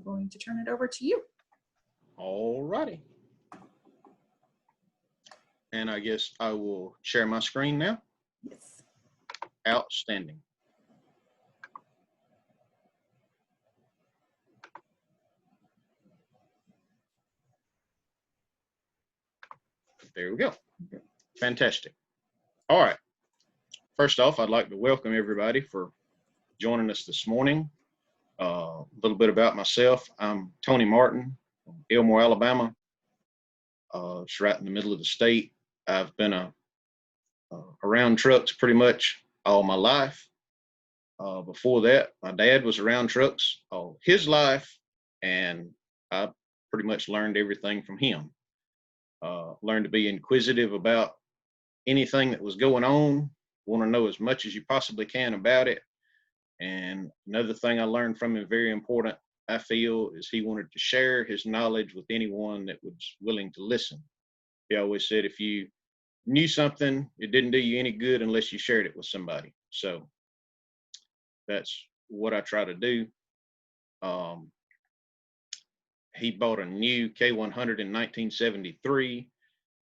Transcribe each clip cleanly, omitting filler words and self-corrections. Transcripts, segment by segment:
going to turn it over to you. All righty. And I guess I will share my screen now. Yes. Outstanding. There we go. Fantastic. All right. First off, I'd like to welcome everybody for joining us this morning. A little bit about myself. I'm Tony Martin from Elmore, Alabama. It's right in the middle of the state. I've been around trucks pretty much all my life. Before that, my dad was around trucks all his life, and I pretty much learned everything from him. Learned to be inquisitive about anything that was going on, want to know as much as you possibly can about it. And another thing I learned from him, very important, I feel, is he wanted to share his knowledge with anyone that was willing to listen. He always said if you knew something, it didn't do you any good unless you shared it with somebody. So that's what I try to do. He bought a new K100 in 1973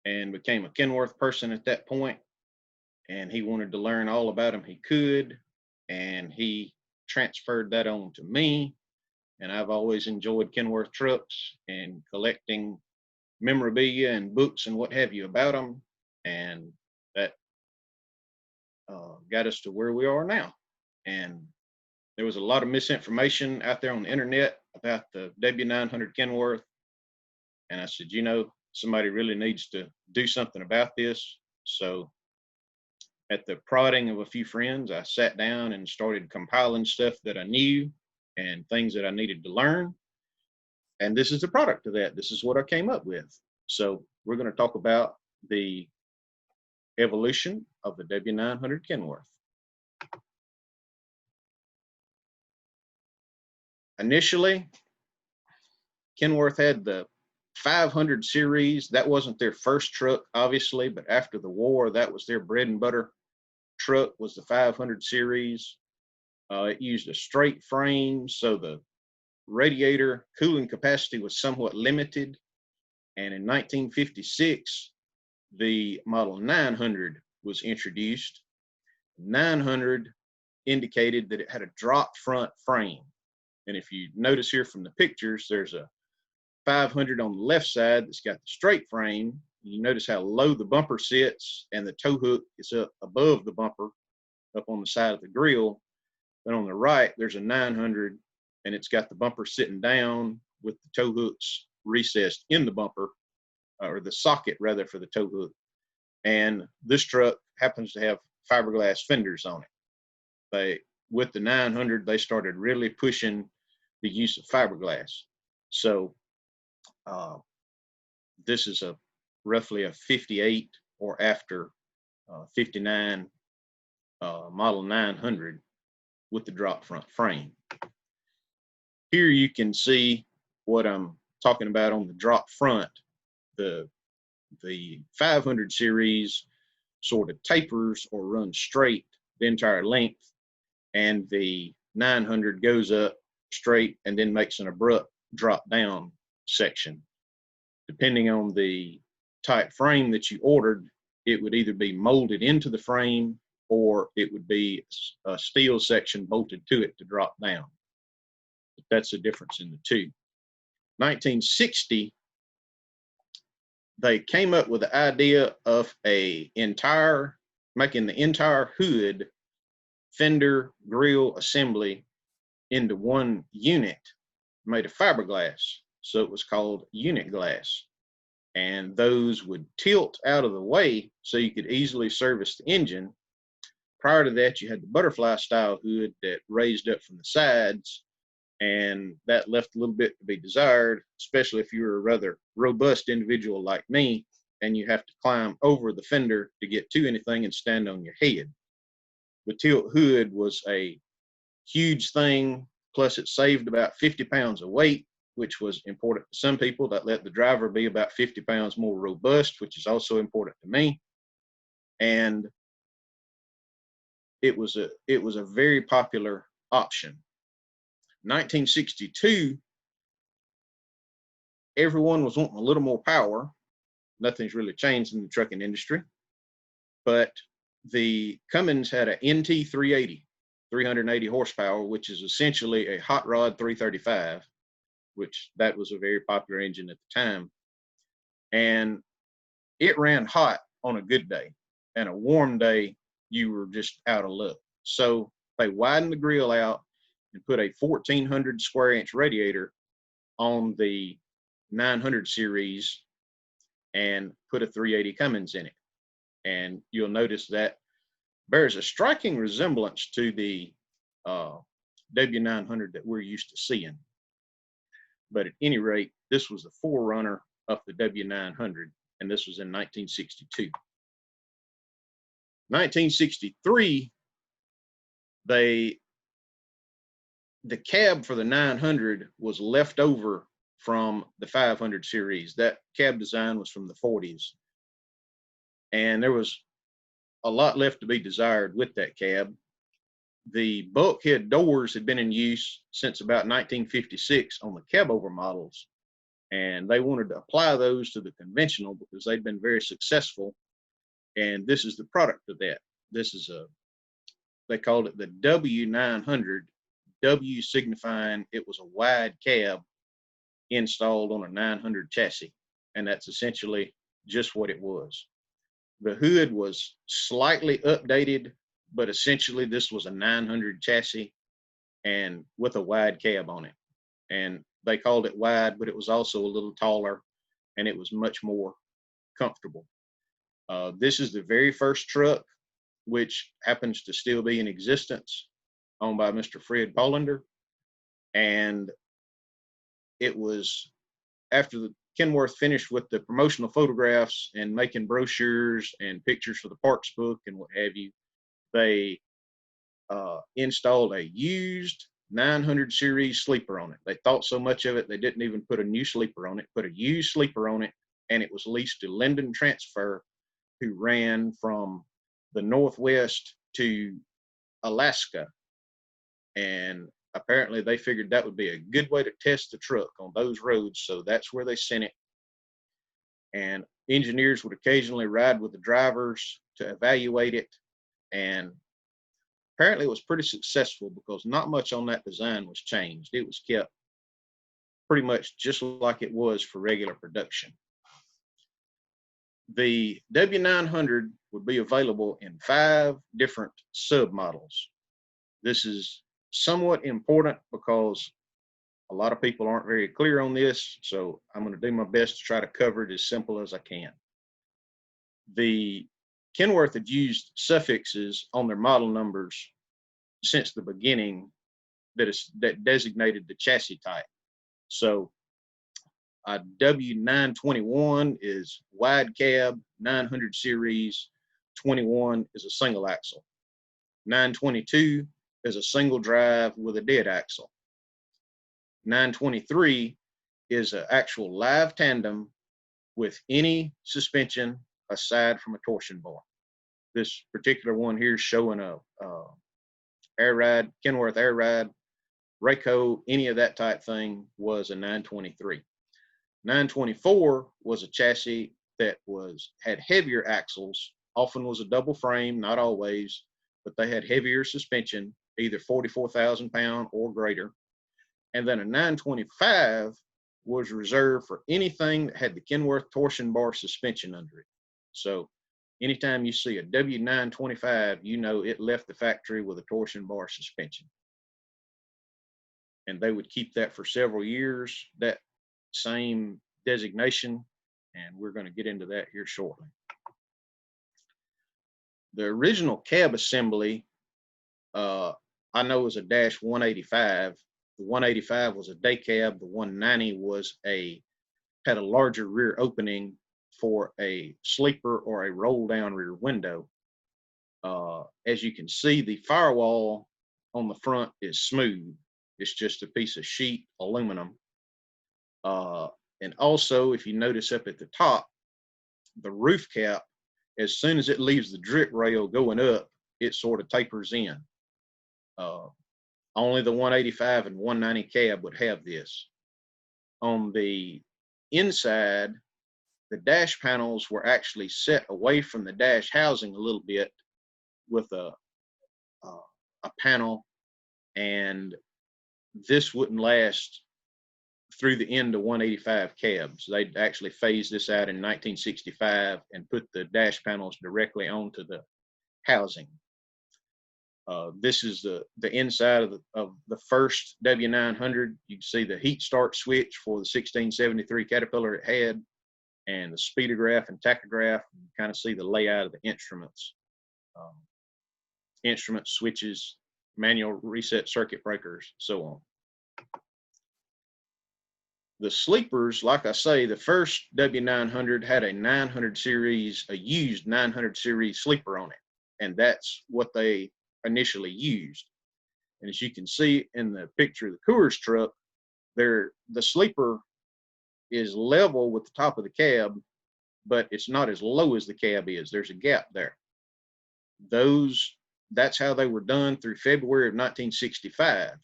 and became a Kenworth person at that point. And he wanted to learn all about them he could. And he transferred that on to me. And I've always enjoyed Kenworth trucks and collecting memorabilia and books and what have you about them. And that got us to where we are now. And there was a lot of misinformation out there on the internet about the W900 Kenworth. And I said, you know, somebody really needs to do something about this. So at the prodding of a few friends, I sat down and started compiling stuff that I knew and things that I needed to learn. And this is the product of that. This is what I came up with. So we're going to talk about the evolution of the W900 Kenworth. Initially, Kenworth had the 500 series. That wasn't their first truck, obviously, but after the war, that was their bread and butter truck, was the 500 series. It used a straight frame, so the radiator cooling capacity was somewhat limited. And in 1956, the model 900 was introduced. 900 indicated that it had a drop front frame. And if you notice here from the pictures, there's a 500 on the left side that's got the straight frame. You notice how low the bumper sits, and the tow hook is up above the bumper, up on the side of the grill. Then on the right, there's a 900, and it's got the bumper sitting down with the tow hooks recessed in the bumper, or the socket rather, for the tow hook. And this truck happens to have fiberglass fenders on it. With the 900, they started really pushing the use of fiberglass. So this is roughly a 58 or after 59 model 900 with the drop front frame. Here you can see what I'm talking about on the drop front. The 500 series sort of tapers or runs straight the entire length, and the 900 goes up straight and then makes an abrupt drop down section. Depending on the type frame that you ordered, it would either be molded into the frame or it would be a steel section bolted to it to drop down. But that's the difference in the two. 1960, they came up with the idea of making the entire hood, fender, grill assembly into one unit made of fiberglass. So it was called unit glass. And those would tilt out of the way so you could easily service the engine. Prior to that, you had the butterfly style hood that raised up from the sides, and that left a little bit to be desired, especially if you were a rather robust individual like me and you have to climb over the fender to get to anything and stand on your head. The tilt hood was a huge thing, plus it saved about 50 pounds of weight, which was important to some people. That let the driver be about 50 pounds more robust, which is also important to me. And it was a very popular option. 1962, everyone was wanting a little more power. Nothing's really changed in the trucking industry, but the Cummins had an NT 380, 380 horsepower, which is essentially a hot rod 335, which that was a very popular engine at the time. And it ran hot on a good day, and a warm day, you were just out of luck. So they widened the grill out and put a 1400 square inch radiator on the 900 series and put a 380 Cummins in it. And you'll notice that bears a striking resemblance to the W900 that we're used to seeing. But at any rate, this was the forerunner of the W900, and this was in 1962. 1963, the cab for the 900 was left over from the 500 series. That cab design was from the 40s. And there was a lot left to be desired with that cab. The bulkhead doors had been in use since about 1956 on the cab over models. And they wanted to apply those to the conventional because they'd been very successful. And this is the product of that. This is they called it the W900, W signifying it was a wide cab installed on a 900 chassis. And that's essentially just what it was. The hood was slightly updated, but essentially this was a 900 chassis and with a wide cab on it. And they called it wide, but it was also a little taller and it was much more comfortable. This is the very first truck, which happens to still be in existence, owned by Mr. Fred Pollander. And it was after the Kenworth finished with the promotional photographs and making brochures and pictures for the Parks book and what have you, they installed a used 900 series sleeper on it. They thought so much of it, they didn't even put a new sleeper on it, put a used sleeper on it, and it was leased to Linden Transfer, who ran from the Northwest to Alaska. And apparently they figured that would be a good way to test the truck on those roads, so that's where they sent it. And engineers would occasionally ride with the drivers to evaluate it, and apparently it was pretty successful because not much on that design was changed. It was kept pretty much just like it was for regular production. The W900 would be available in 5 different submodels. This is somewhat important because a lot of people aren't very clear on this, so I'm going to do my best to try to cover it as simple as I can. The Kenworth had used suffixes on their model numbers since the beginning that designated the chassis type. So W921 is wide cab, 900 series, 21 is a single axle. 922 is a single drive with a dead axle. 923 is an actual live tandem with any suspension aside from a torsion bar. This particular one here is showing a air ride, Kenworth air ride, Rayco, any of that type thing was a 923. 924 was a chassis that had heavier axles, often was a double frame, not always, but they had heavier suspension, either 44,000 pound or greater. And then a 925 was reserved for anything that had the Kenworth torsion bar suspension under it. So anytime you see a W925, you know it left the factory with a torsion bar suspension. And they would keep that for several years, that same designation, and we're going to get into that here shortly. The original cab assembly, I know, was a Dash 185. The 185 was a day cab. The 190 had a larger rear opening for a sleeper or a roll down rear window. As you can see, the firewall on the front is smooth. It's just a piece of sheet aluminum. And also, if you notice up at the top, the roof cap, as soon as it leaves the drip rail going up, it sort of tapers in. Only the 185 and 190 cab would have this. On the inside, the dash panels were actually set away from the dash housing a little bit with a panel, and this wouldn't last through the end of 185 cabs. They actually phased this out in 1965 and put the dash panels directly onto the housing. This is the inside of the first W900. You can see the heat start switch for the 1673 Caterpillar it had, and the speedograph and tachograph. You kind of see the layout of the instruments. Instrument switches, manual reset circuit breakers, so on. The sleepers, like I say, the first W900 had a 900 series, a used 900 series sleeper on it, and that's what they initially used. And as you can see in the picture of the Coors truck, the sleeper is level with the top of the cab, but it's not as low as the cab is. There's a gap there. That's how they were done through February of 1965.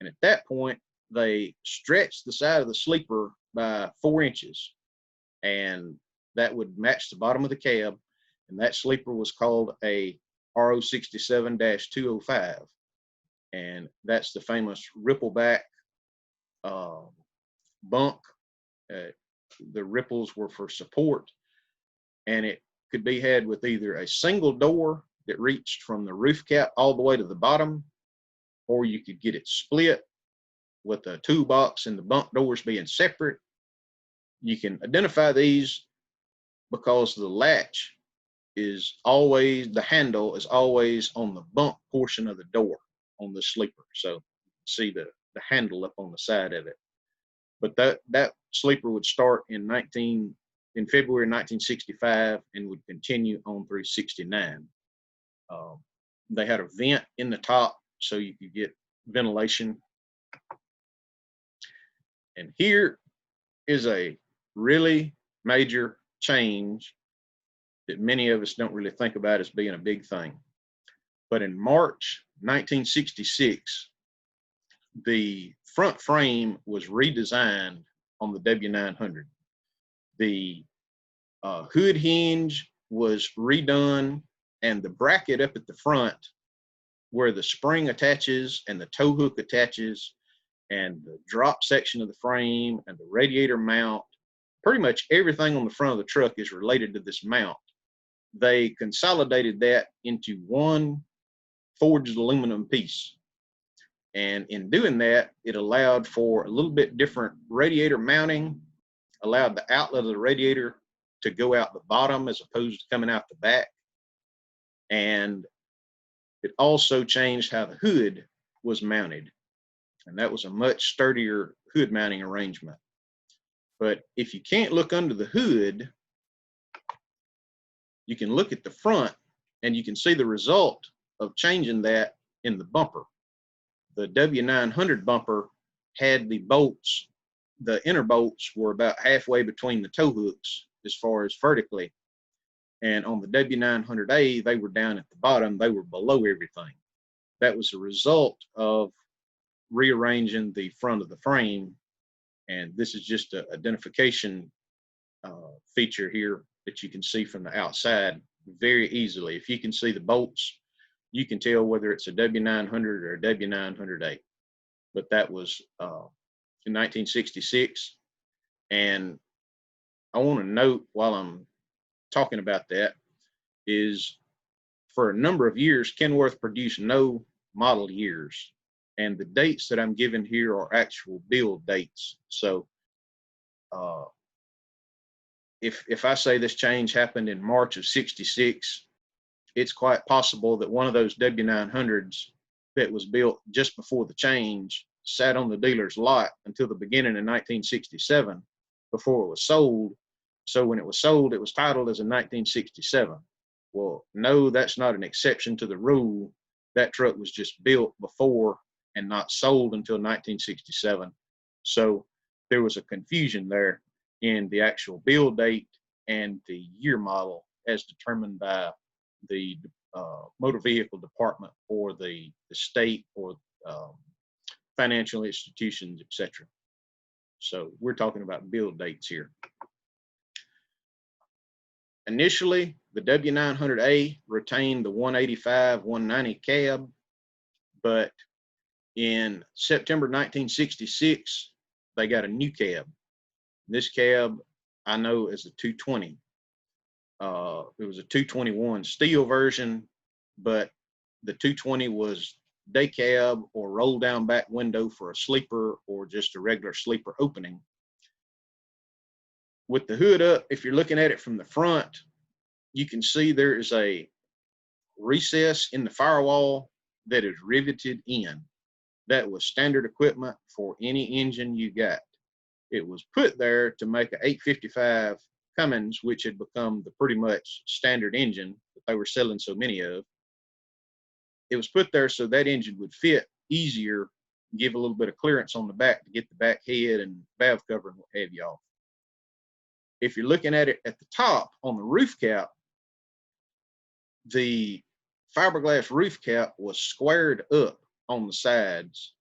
And at that point, they stretched the side of the sleeper by 4 inches, and that would match the bottom of the cab. And that sleeper was called a RO67-205. And that's the famous rippleback bunk. The ripples were for support, and it could be had with either a single door that reached from the roof cap all the way to the bottom, or you could get it split with a toolbox and the bunk doors being separate. You can identify these because the latch is always, the handle is always on the bunk portion of the door on the sleeper. So see the handle up on the side of it. But that sleeper would start in February 1965 and would continue on through 69. They had a vent in the top so you could get ventilation. And here is a really major change that many of us don't really think about as being a big thing. But in March 1966, the front frame was redesigned on the W900. The hood hinge was redone, and the bracket up at the front where the spring attaches and the tow hook attaches and the drop section of the frame and the radiator mount, pretty much everything on the front of the truck is related to this mount. They consolidated that into one forged aluminum piece. And in doing that, it allowed for a little bit different radiator mounting, allowed the outlet of the radiator to go out the bottom as opposed to coming out the back. And it also changed how the hood was mounted. And that was a much sturdier hood mounting arrangement. But if you can't look under the hood, you can look at the front and you can see the result of changing that in the bumper. The W900 bumper had the bolts, the inner bolts were about halfway between the tow hooks as far as vertically. And on the W900A, they were down at the bottom, they were below everything. That was a result of rearranging the front of the frame. And this is just an identification feature here that you can see from the outside very easily. If you can see the bolts, you can tell whether it's a W900 or a W900A. But that was in 1966. And I want to note while I'm talking about that is for a number of years, Kenworth produced no model years. And the dates that I'm giving here are actual build dates. So if I say this change happened in March of 66, it's quite possible that one of those W900s that was built just before the change sat on the dealer's lot until the beginning of 1967 before it was sold. So when it was sold, it was titled as a 1967. Well, no, that's not an exception to the rule. That truck was just built before and not sold until 1967. So there was a confusion there in the actual build date and the year model as determined by the motor vehicle department or the state or financial institutions, etc. So we're talking about build dates here. Initially, the W900A retained the 185, 190 cab, but in September 1966, they got a new cab. This cab I know as a 220. It was a 221 steel version, but the 220 was day cab or roll down back window for a sleeper or just a regular sleeper opening. With the hood up, if you're looking at it from the front, you can see there is a recess in the firewall that is riveted in. That was standard equipment for any engine you got. It was put there to make an 855 Cummins, which had become the pretty much standard engine that they were selling so many of. It was put there so that engine would fit easier, give a little bit of clearance on the back to get the back head and valve cover and what have you off. If you're looking at it at the top on the roof cap, the fiberglass roof cap was squared up on the sides.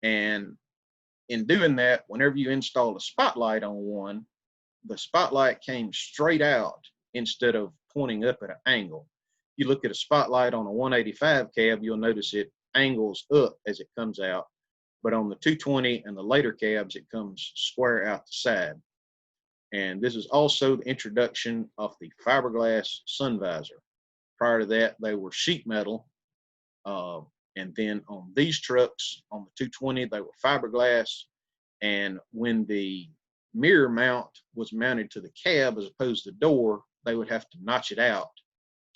And in doing that, whenever you install a spotlight on one, the spotlight came straight out instead of pointing up at an angle. You look at a spotlight on a 185 cab, you'll notice it angles up as it comes out. But on the 220 and the later cabs, it comes square out the side. And this is also the introduction of the fiberglass sun visor. Prior to that, they were sheet metal. And then on these trucks, on the 220, they were fiberglass. And when the mirror mount was mounted to the cab as opposed to the door, they would have to notch it out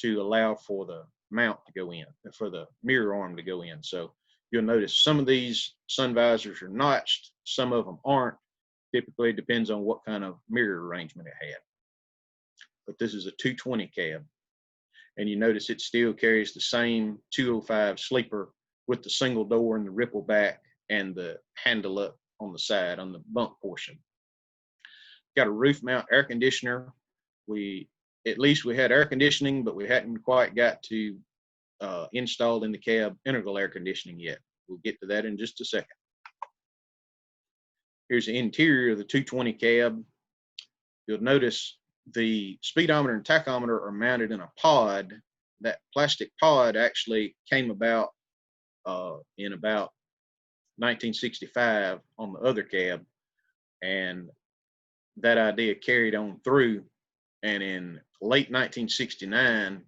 to allow for the mount to go in, for the mirror arm to go in. So you'll notice some of these sun visors are notched, some of them aren't. Typically, it depends on what kind of mirror arrangement it had. But this is a 220 cab. And you notice it still carries the same 205 sleeper with the single door and the ripple back and the handle up on the side on the bunk portion. Got a roof mount air conditioner. At least we had air conditioning, but we hadn't quite got to installed in the cab integral air conditioning yet. We'll get to that in just a second. Here's the interior of the 220 cab. You'll notice the speedometer and tachometer are mounted in a pod. That plastic pod actually came about in about 1965 on the other cab, and that idea carried on through. And in late 1969,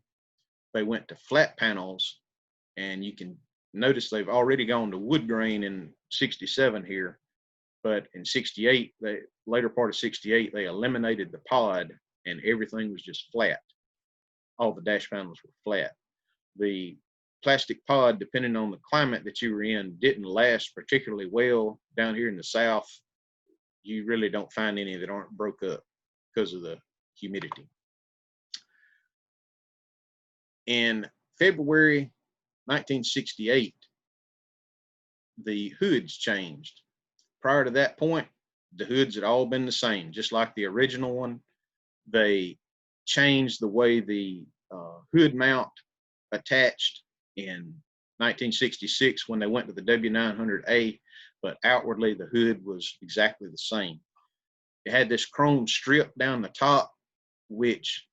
they went to flat panels, and you can notice they've already gone to wood grain in 67 here. But in 68, the later part of 68, they eliminated the pod and everything was just flat. All the dash panels were flat. The plastic pod, depending on the climate that you were in, didn't last particularly well. Down here in the South, you really don't find any that aren't broke up because of the humidity. In February 1968, the hoods changed. Prior to that point, the hoods had all been the same, just like the original one. They changed the way the hood mount attached in 1966 when they went to the W900A, but outwardly the hood was exactly the same. It had this chrome strip down the top, which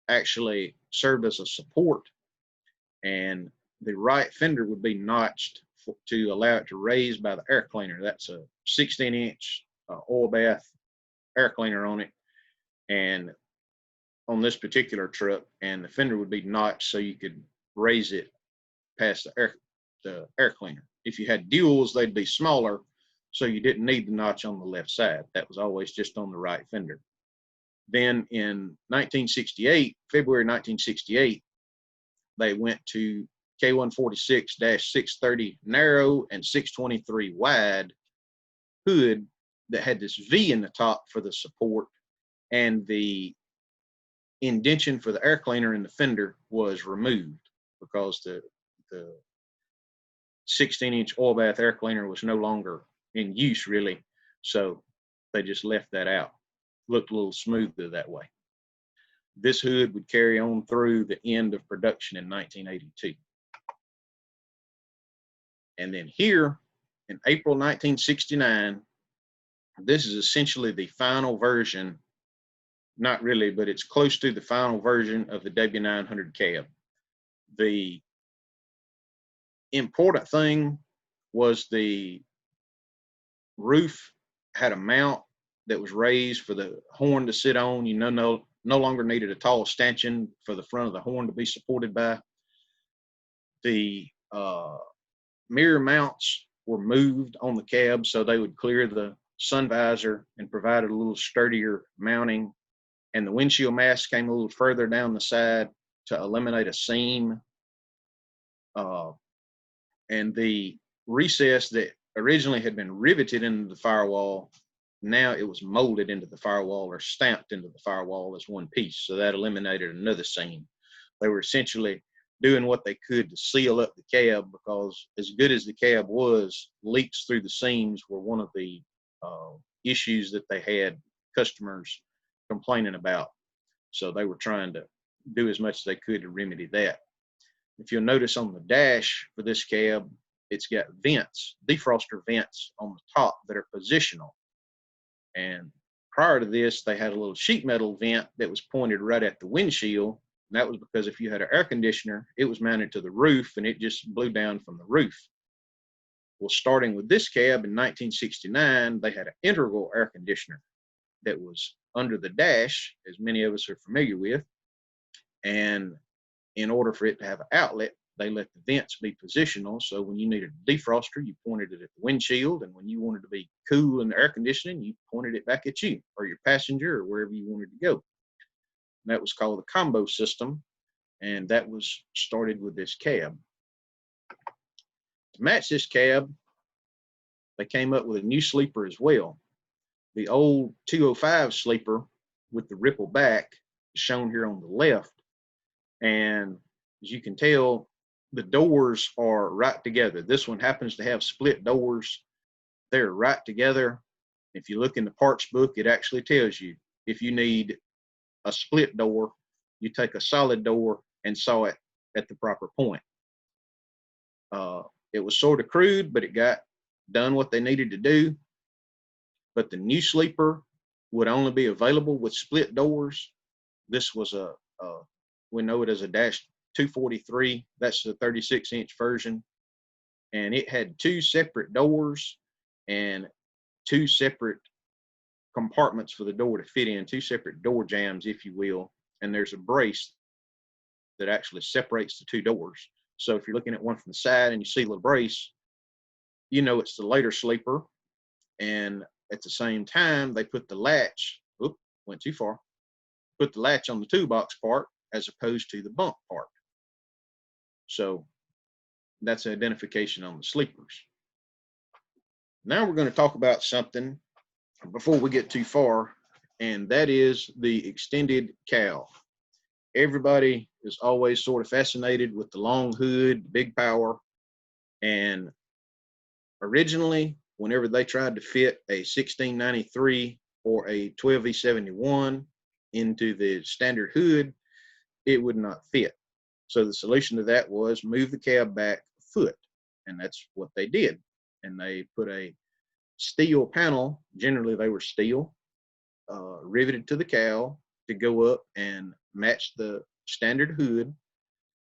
actually served as a support, and the right fender would be notched to allow it to raise by the air cleaner. That's a 16-inch oil bath air cleaner on it, and on this particular truck, and the fender would be notched so you could raise it past the air cleaner. If you had duals, they'd be smaller, so you didn't need the notch on the left side. That was always just on the right fender. Then in 1968, February 1968, they went to K146-630 narrow and 623 wide hood that had this V in the top for the support, and the indention for the air cleaner in the fender was removed because the 16-inch oil bath air cleaner was no longer in use really, so they just left that out. Looked a little smoother that way. This hood would carry on through the end of production in 1982. And then here In April 1969, this is essentially the final version, not really, but it's close to the final version of the W900 cab. The important thing was the roof had a mount that was raised for the horn to sit on. You know, no longer needed a tall stanchion for the front of the horn to be supported by. The mirror mounts were moved on the cab so they would clear the sun visor and provided a little sturdier mounting. And the windshield mask came a little further down the side to eliminate a seam. And the recess that originally had been riveted into the firewall, now it was molded into the firewall or stamped into the firewall as one piece. So that eliminated another seam. They were essentially doing what they could to seal up the cab, because as good as the cab was, leaks through the seams were one of the issues that they had customers complaining about. So they were trying to do as much as they could to remedy that. If you'll notice on the dash for this cab, it's got vents, defroster vents on the top that are positional. And prior to this, they had a little sheet metal vent that was pointed right at the windshield. And that was because if you had an air conditioner, it was mounted to the roof and it just blew down from the roof. Well, starting with this cab in 1969, they had an integral air conditioner that was under the dash, as many of us are familiar with. And in order for it to have an outlet, they let the vents be positional. So when you needed a defroster, you pointed it at the windshield. And when you wanted to be cool in the air conditioning, you pointed it back at you or your passenger or wherever you wanted to go. And that was called the combo system. And that was started with this cab. To match this cab, they came up with a new sleeper as well. The old 205 sleeper with the ripple back is shown here on the left. And as you can tell, the doors are right together. This one happens to have split doors. They're right together. If you look in the parts book, it actually tells you if you need a split door, you take a solid door and saw it at the proper point. It was sort of crude, but it got done what they needed to do. But the new sleeper would only be available with split doors. This was we know it as a dash 243. That's the 36-inch version. And it had two separate doors and two separate compartments for the door to fit in, two separate door jambs, if you will. And there's a brace that actually separates the two doors. So if you're looking at one from the side and you see the brace, you know it's the later sleeper. And at the same time, they put the latch, went too far, put the latch on the toolbox part as opposed to the bunk part. So that's identification on the sleepers. Now we're going to talk about something before we get too far, and that is the extended cowl. Everybody is always sort of fascinated with the long hood, big power, and originally, whenever they tried to fit a 1693 or a 12V71 into the standard hood, it would not fit. So the solution to that was move the cab back a foot, and that's what they did. And they put a steel panel, generally they were steel, riveted to the cowl to go up and match the standard hood,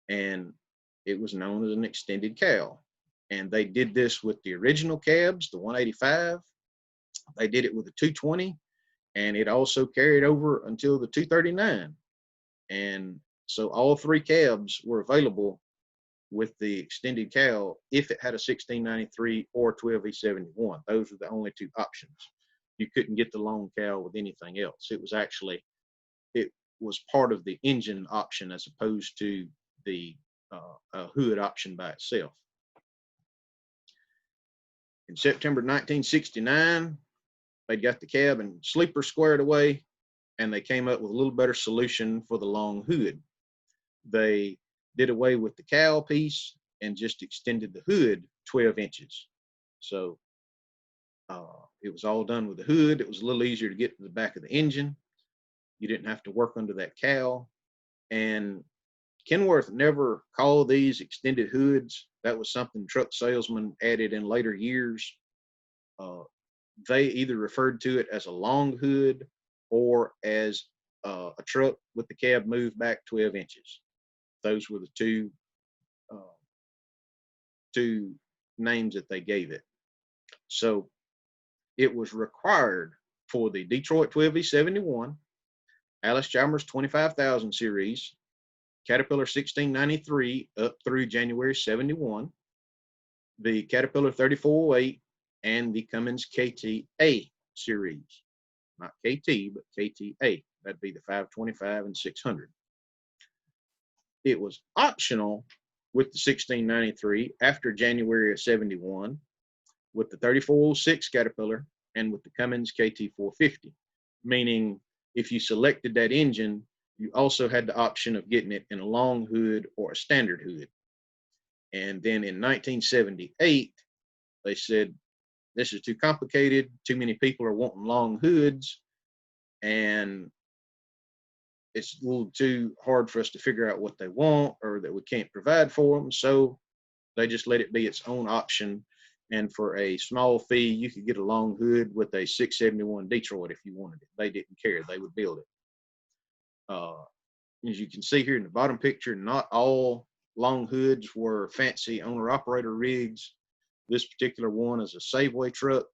and it was known as an extended cowl. And they did this with the original cabs, the 185. They did it with the 220, and it also carried over until the 239. And so all three cabs were available with the extended cowl if it had a 1693 or 12V71. Those were the only two options. You couldn't get the long cowl with anything else. It was part of the engine option as opposed to the hood option by itself. In September 1969, they got the cab and sleeper squared away, and they came up with a little better solution for the long hood. They did away with the cowl piece and just extended the hood 12 inches. So it was all done with the hood. It was a little easier to get to the back of the engine. You didn't have to work under that cowl. And Kenworth never called these extended hoods. That was something truck salesmen added in later years. Uh, they either referred to it as a long hood or as a truck with the cab moved back 12 inches. Those were the uh, two names that they gave it. So it was required for the Detroit 12V71, Alice Chalmers 25,000 series, Caterpillar 1693 up through January 71, the Caterpillar 3408, and the Cummins KTA series. Not KT, but KTA. That'd be the 525 and 600. It was optional with the 1693 after January of 71 with the 3406 Caterpillar and with the Cummins KT450, meaning if you selected that engine, you also had the option of getting it in a long hood or a standard hood. And then in 1978, they said, this is too complicated. Too many people are wanting long hoods, and it's a little too hard for us to figure out what they want or that we can't provide for them. So they just let it be its own option. And for a small fee, you could get a long hood with a 671 Detroit if you wanted it. They didn't care. They would build it. As you can see here in the bottom picture, not all long hoods were fancy owner-operator rigs. This particular one is a Safeway truck.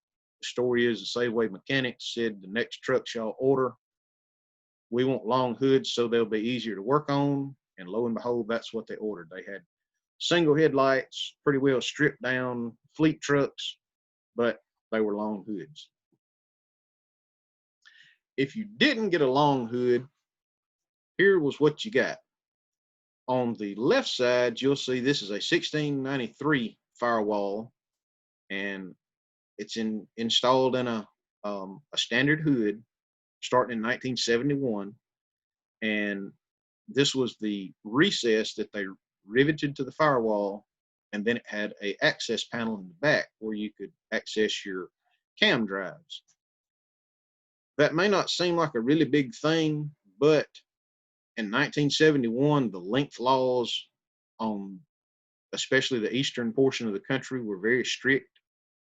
The story is the Safeway mechanics said the next truck y'all order, we want long hoods so they'll be easier to work on. And lo and behold, that's what they ordered. They had single headlights, pretty well stripped down fleet trucks, but they were long hoods. If you didn't get a long hood, here was what you got. On the left side, you'll see this is a 1693 firewall, and it's installed in a standard hood starting in 1971. And this was the recess that they riveted to the firewall, and then it had a access panel in the back where you could access your cam drives. That may not seem like a really big thing, but in 1971, the length laws on especially the eastern portion of the country were very strict,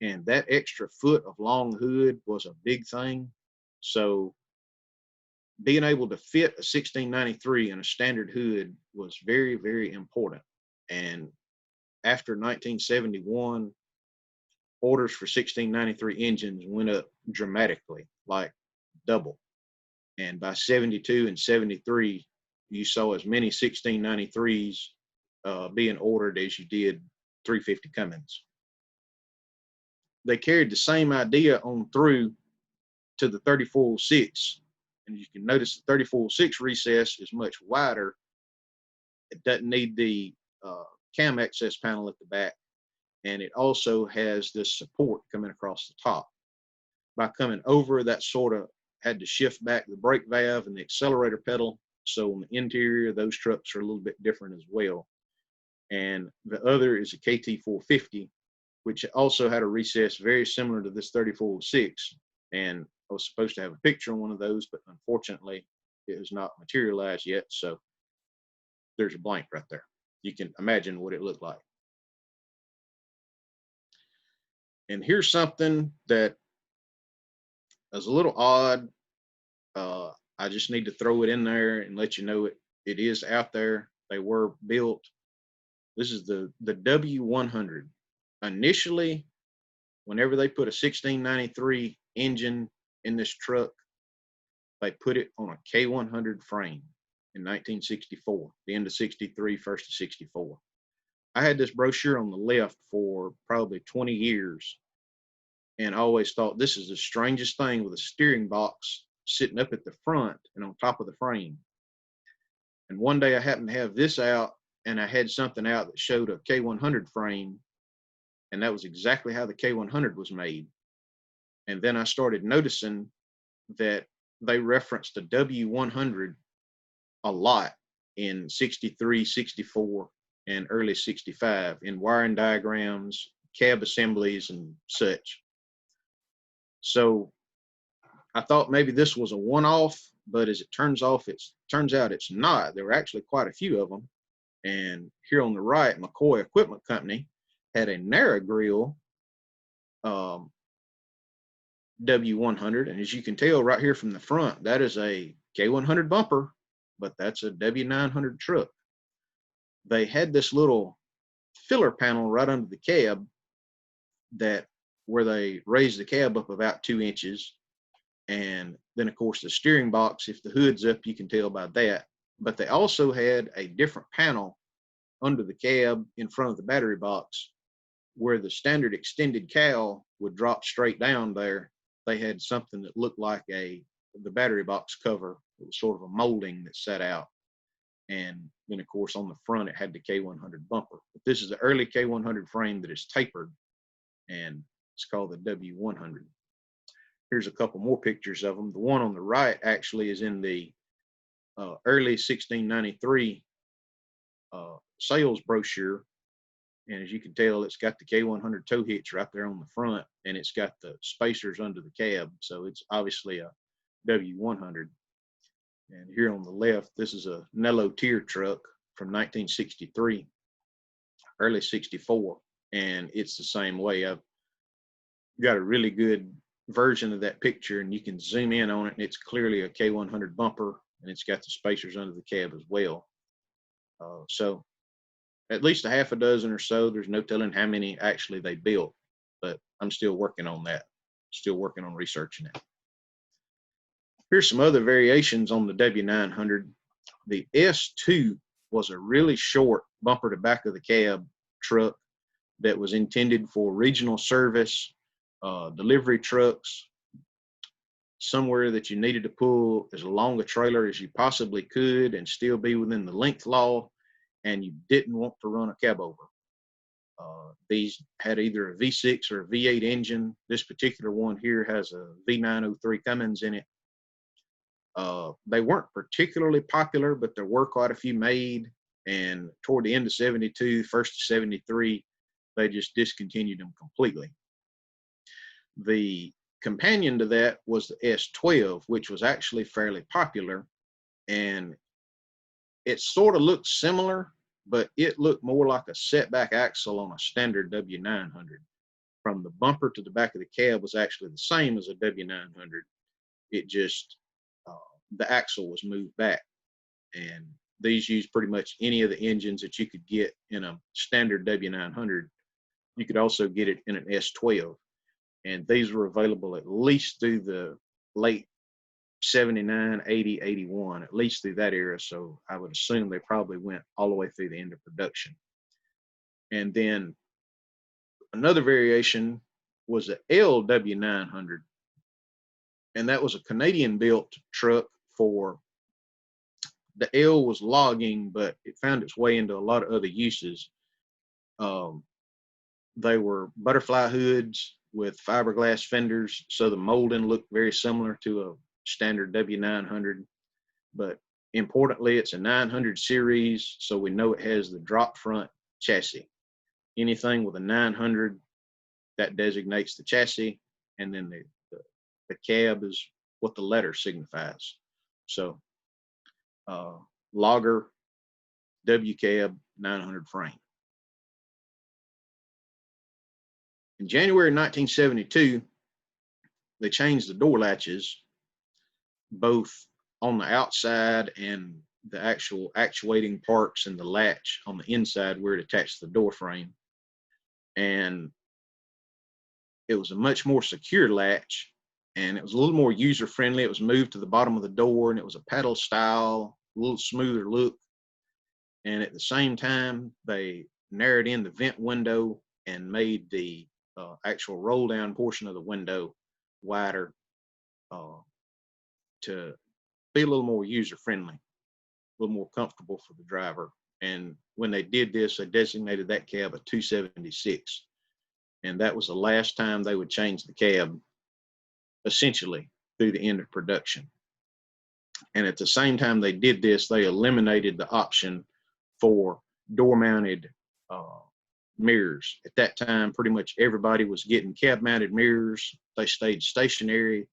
and that extra foot of long hood was a big thing. So being able to fit a 1693 in a standard hood was very, very important. And after 1971, orders for 1693 engines went up dramatically, like double. And by 72 and 73, you saw as many 1693s being ordered as you did 350 Cummins. They carried the same idea on through to the 3406. And you can notice the 3406 recess is much wider. It doesn't need the cam access panel at the back. And it also has this support coming across the top. By coming over, that sort of had to shift back the brake valve and the accelerator pedal. So on the interior, those trucks are a little bit different as well. And the other is a KT450, which also had a recess very similar to this 3406. And I was supposed to have a picture on one of those, but unfortunately, it has not materialized yet. So there's a blank right there. You can imagine what it looked like. And here's something that is a little odd. I just need to throw it in there and let you know it is out there. They were built. This is the W900. Initially, whenever they put a 1693 engine in this truck, they put it on a K100 frame in 1964, the end of 63, first of 64. I had this brochure on the left for probably 20 years, and I always thought this is the strangest thing with a steering box sitting up at the front and on top of the frame. And one day I happened to have this out, and I had something out that showed a K100 frame, and that was exactly how the K100 was made. And then I started noticing that they referenced the W900 a lot in 63, 64, and early 65 in wiring diagrams, cab assemblies, and such. So I thought maybe this was a one-off, but as it turns out, it's not. There were actually quite a few of them. And here on the right, McCoy Equipment Company had a narrow grill W900. And as you can tell right here from the front, that is a K100 bumper, but that's a W900 truck. They had this little filler panel right under the cab where they raised the cab up about 2 inches. And then, of course, the steering box, if the hood's up, you can tell by that. But they also had a different panel under the cab in front of the battery box where the standard extended cowl would drop straight down there. They had something that looked like the battery box cover. It was sort of a molding that set out. And then, of course, on the front, it had the K100 bumper. But this is the early K100 frame that is tapered, and it's called the W900. Here's a couple more pictures of them. The one on the right actually is in the early 1693 sales brochure. And as you can tell, it's got the K100 tow hitch right there on the front, and it's got the spacers under the cab. So it's obviously a W900. And here on the left, this is a Nello Tier truck from 1963, early 64. And it's the same way. I've got a really good version of that picture, and you can zoom in on it, and it's clearly a K100 bumper, and it's got the spacers under the cab as well. So at least a half a dozen or so. There's no telling how many actually they built, but I'm still working on that. Still working on researching it. Here's some other variations on the W900. The S2 was a really short bumper to back of the cab truck that was intended for regional service, delivery trucks, somewhere that you needed to pull as long a trailer as you possibly could and still be within the length law, and you didn't want to run a cab over. These had either a V6 or a V8 engine. This particular one here has a V903 Cummins in it. They weren't particularly popular, but there were quite a few made, and toward the end of 72, first of 73, they just discontinued them completely. The companion to that was the S12, which was actually fairly popular, and it sort of looked similar, but it looked more like a setback axle on a standard W900. From the bumper to the back of the cab was actually the same as a W900. It just, the axle was moved back. And these use pretty much any of the engines that you could get in a standard W900. You could also get it in an S12. And these were available at least through the late 79, 80, 81, at least through that era. So I would assume they probably went all the way through the end of production. And then another variation was the LW900. And that was a Canadian built truck for, the L was logging, but it found its way into a lot of other uses. They were butterfly hoods with fiberglass fenders, so the molding looked very similar to a standard W900. But importantly, it's a 900 series, so we know it has the drop front chassis. Anything with a 900, that designates the chassis, and then the cab is what the letter signifies. So logger, W cab, 900 frame. In January 1972, they changed the door latches, both on the outside and the actual actuating parts and the latch on the inside where it attached to the door frame. And it was a much more secure latch, and it was a little more user-friendly. It was moved to the bottom of the door, and it was a pedal style, a little smoother look. And at the same time, they narrowed in the vent window and made the actual roll down portion of the window wider to be a little more user friendly, a little more comfortable for the driver. And when they did this, they designated that cab a 276. And that was the last time they would change the cab, essentially through the end of production. And at the same time they did this, they eliminated the option for door mounted mirrors. At that time, pretty much everybody was getting cab mounted mirrors. They stayed stationary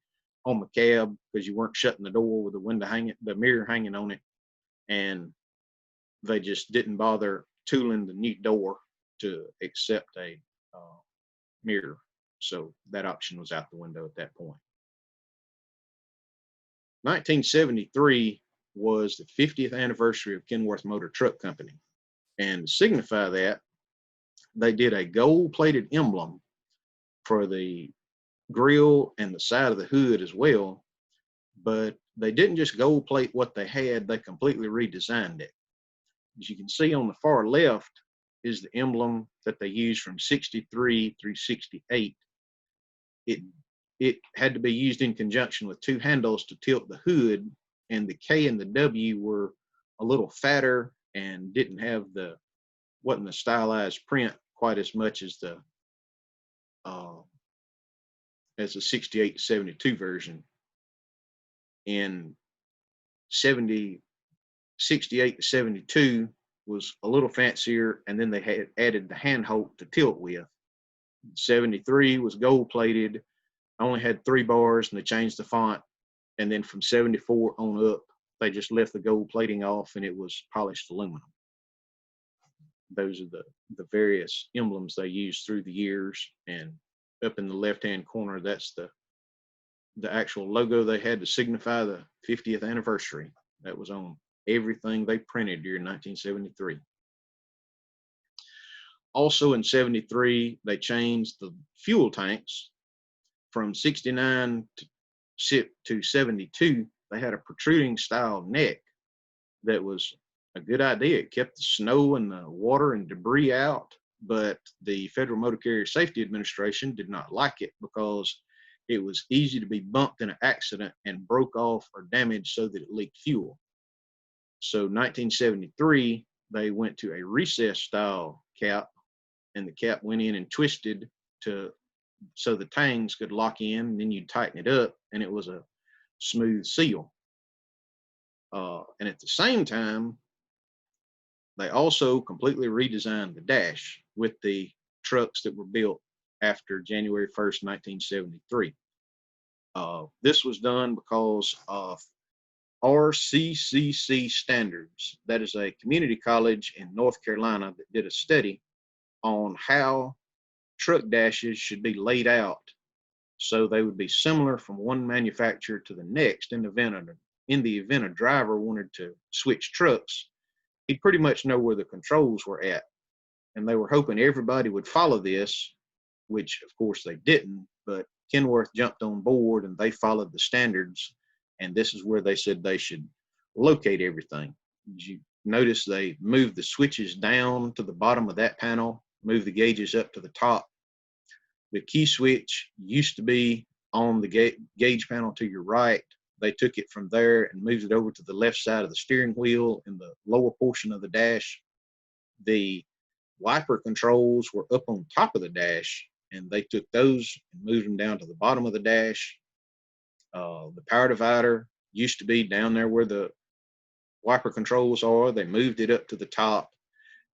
on the cab because you weren't shutting the door with the window hanging, the mirror hanging on it. And They just didn't bother tooling the new door to accept a mirror. So that option was out the window at that point. 1973 was the 50th anniversary of Kenworth Motor Truck Company. And to signify that, they did a gold-plated emblem for the grill and the side of the hood as well. But they didn't just gold plate what they had, they completely redesigned it. As you can see on the far left is the emblem that they used from 63 through 68. It had to be used in conjunction with two handles to tilt the hood, and the K and the W were a little fatter and didn't have wasn't the stylized print quite as much as the 68 to 72 version. In 68 to 72 was a little fancier, and then they had added the handhold to tilt with. 73 was gold plated, only had 3 bars, and they changed the font. And then from 74 on up, they just left the gold plating off, and it was polished aluminum. Those are the various emblems they used through the years. And up in the left-hand corner, that's the actual logo they had to signify the 50th anniversary. That was on everything they printed during 1973. Also in 73, they changed the fuel tanks from 69 to 72. They had a protruding style neck that was a good idea. It kept the snow and the water and debris out, but the Federal Motor Carrier Safety Administration did not like it because it was easy to be bumped in an accident and broke off or damaged so that it leaked fuel. So 1973, they went to a recessed style cap, and the cap went in and twisted so the tangs could lock in, and then you'd tighten it up, and it was a smooth seal. And at the same time, they also completely redesigned the dash with the trucks that were built after January 1st, 1973. This was done because of RCCC standards. That is a community college in North Carolina that did a study on how truck dashes should be laid out so they would be similar from one manufacturer to the next. In the event a driver wanted to switch trucks, he'd pretty much know where the controls were at. And they were hoping everybody would follow this, which of course they didn't, but Kenworth jumped on board and they followed the standards. And this is where they said they should locate everything. Did you notice they moved the switches down to the bottom of that panel, moved the gauges up to the top? The key switch used to be on the gauge panel to your right. They took it from there and moved it over to the left side of the steering wheel in the lower portion of the dash. The wiper controls were up on top of the dash, and they took those and moved them down to the bottom of the dash. The power divider used to be down there where the wiper controls are. They moved it up to the top,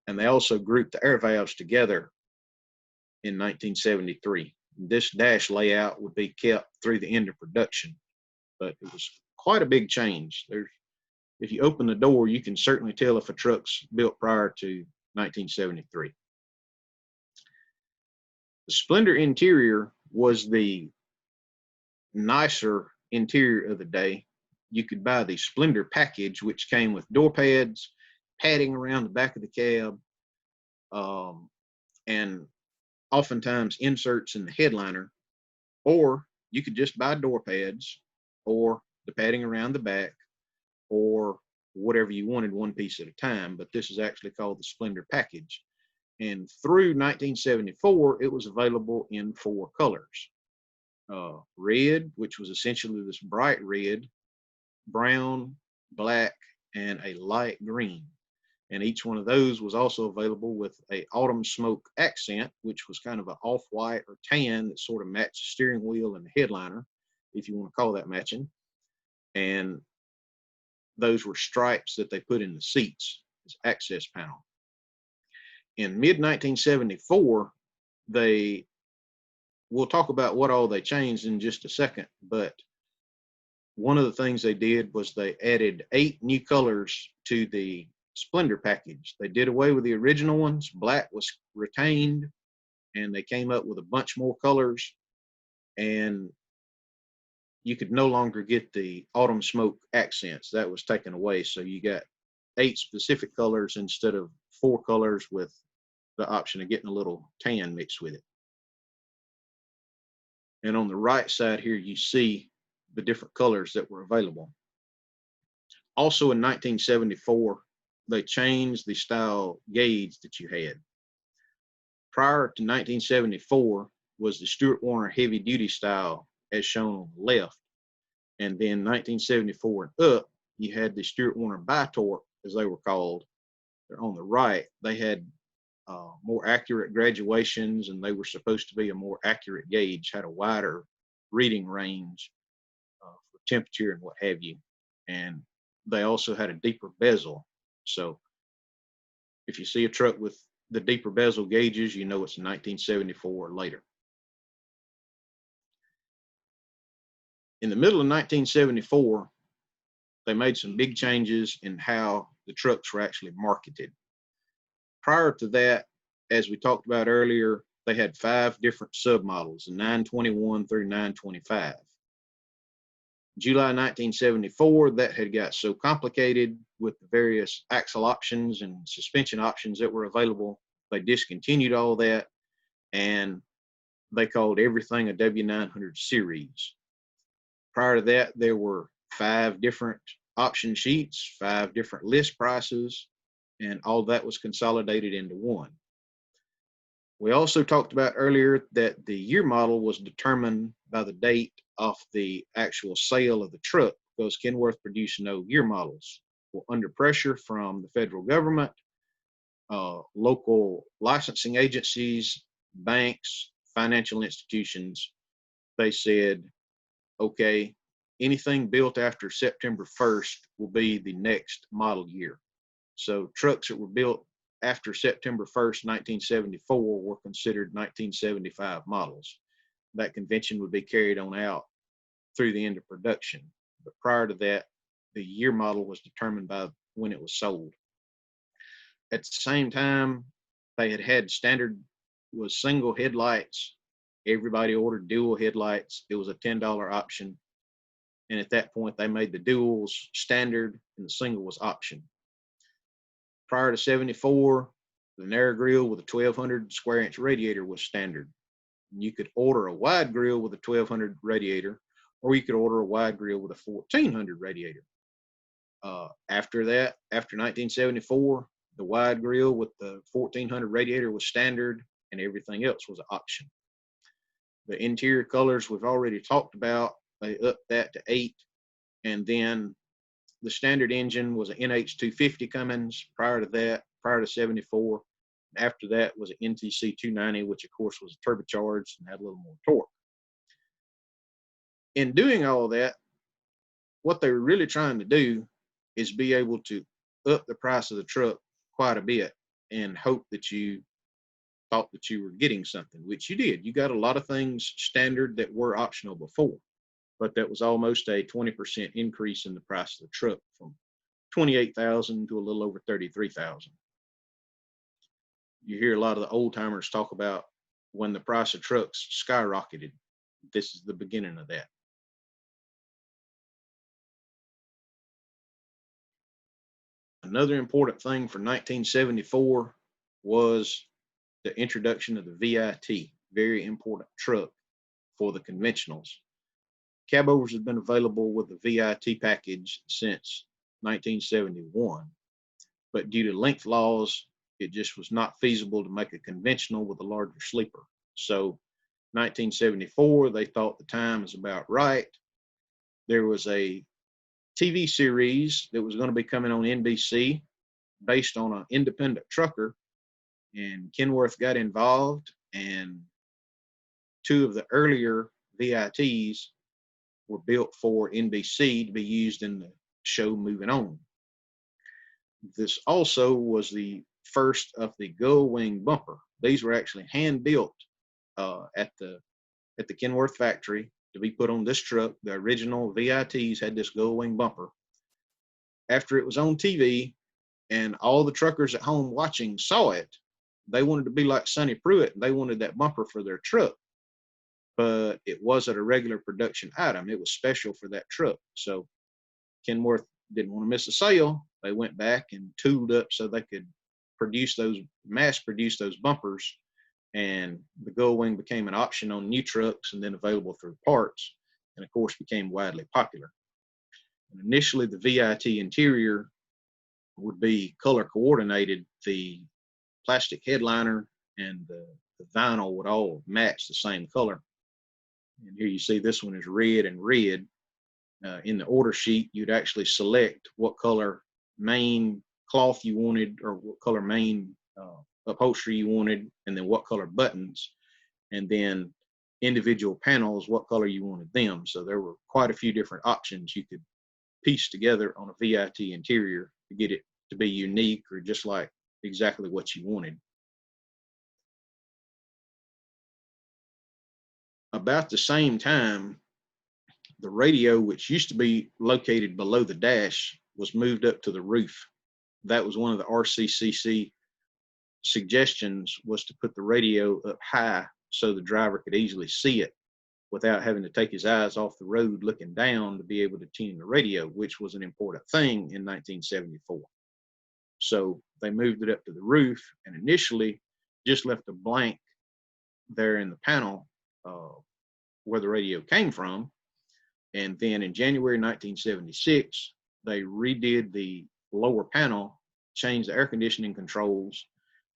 and they also grouped the air valves together in 1973. This dash layout would be kept through the end of production, but it was quite a big change. If you open the door, you can certainly tell if a truck's built prior to 1973. The Splendor interior was the nicer interior of the day. You could buy the Splendor package, which came with door pads, padding around the back of the cab, and oftentimes inserts in the headliner. Or you could just buy door pads or the padding around the back or whatever you wanted, one piece at a time. But this is actually called the Splendor package. And through 1974, it was available in 4 colors. Red, which was essentially this bright red, brown, black, and a light green. And each one of those was also available with a autumn smoke accent, which was kind of an off-white or tan that sort of matched the steering wheel and the headliner, if you want to call that matching. And those were stripes that they put in the seats as access panel. In mid-1974, we'll talk about what all they changed in just a second, but one of the things they did was they added 8 new colors to the Splendor package. They did away with the original ones. Black was retained, and they came up with a bunch more colors, and you could no longer get the autumn smoke accents. That was taken away. So you got 8 specific colors instead of 4 colors, with the option of getting a little tan mixed with it. And on the right side here, you see the different colors that were available. Also in 1974, they changed the style gauge that you had. Prior to 1974 was the Stuart Warner heavy duty style as shown on the left. And then 1974 and up, you had the Stuart Warner Bi-Torque, as they were called. They're on the right. They had more accurate graduations, and they were supposed to be a more accurate gauge, had a wider reading range for temperature and what have you. And they also had a deeper bezel. So if you see a truck with the deeper bezel gauges, you know it's 1974 or later. In the middle of 1974, they made some big changes in how the trucks were actually marketed. Prior to that, as we talked about earlier, they had 5 different submodels, the 921 through 925. July 1974, that had got so complicated with the various axle options and suspension options that were available, they discontinued all that, and they called everything a W900 series. Prior to that, there were 5 different option sheets, 5 different list prices, and all that was consolidated into one. We also talked about earlier that the year model was determined by the date of the actual sale of the truck, because Kenworth produced no year models. Well, under pressure from the federal government, local licensing agencies, banks, financial institutions, they said, okay, anything built after September 1st will be the next model year. So trucks that were built after September 1st, 1974 were considered 1975 models. That convention would be carried on out through the end of production. But prior to that, the year model was determined by when it was sold. At the same time, they had standard was single headlights. Everybody ordered dual headlights. It was a $10 option. And at that point, they made the duals standard and the single was option. Prior to 74, the narrow grill with a 1200 square inch radiator was standard. You could order a wide grill with a 1200 radiator, or you could order a wide grill with a 1400 radiator. After that, after 1974, the wide grill with the 1400 radiator was standard, and everything else was an option. The interior colors we've already talked about. They upped that to 8, and then the standard engine was an NH250 Cummins prior to that, prior to 74. After that was an NTC 290, which of course was turbocharged and had a little more torque. In doing all that, what they were really trying to do is be able to up the price of the truck quite a bit and hope that you thought that you were getting something, which you did. You got a lot of things standard that were optional before, but that was almost a 20% increase in the price of the truck, from $28,000 to a little over $33,000. You hear a lot of the old timers talk about when the price of trucks skyrocketed. This is the beginning of that. Another important thing for 1974 was the introduction of the VIT, very important truck for the conventionals. Cabovers have been available with the VIT package since 1971, but due to length laws, it just was not feasible to make a conventional with a larger sleeper. So 1974, they thought the time was about right. There was a TV series that was going to be coming on NBC based on an independent trucker, and Kenworth got involved, and 2 of the earlier VITs were built for NBC to be used in the show Moving On. This also was the first of the gull wing bumper. These were actually hand built at the Kenworth factory to be put on this truck. The original VITs had this gull wing bumper. After it was on TV, And all the truckers at home watching saw it. They wanted to be like Sonny Pruitt. They wanted that bumper for their truck, but it wasn't a regular production item. It was special for that truck. So Kenworth didn't want to miss a sale. They went back and tooled up so they could mass produce those bumpers. And the gull wing became an option on new trucks and then available through parts, and of course became widely popular. And initially, the VIT interior would be color coordinated. The plastic headliner and the vinyl would all match the same color. And here you see this one is red and red. In the order sheet, you'd actually select what color main cloth you wanted, or what color main upholstery you wanted, and then what color buttons, and then individual panels, what color you wanted them. So there were quite a few different options you could piece together on a VIT interior to get it to be unique or just like exactly what you wanted. About the same time, the radio, which used to be located below the dash, was moved up to the roof. That was one of the RCCC suggestions, was to put the radio up high so the driver could easily see it without having to take his eyes off the road looking down to be able to tune the radio, which was an important thing in 1974. So they moved it up to the roof and initially just left a blank there in the panel where the radio came from. And then in January 1976, they redid the lower panel, changed the air conditioning controls,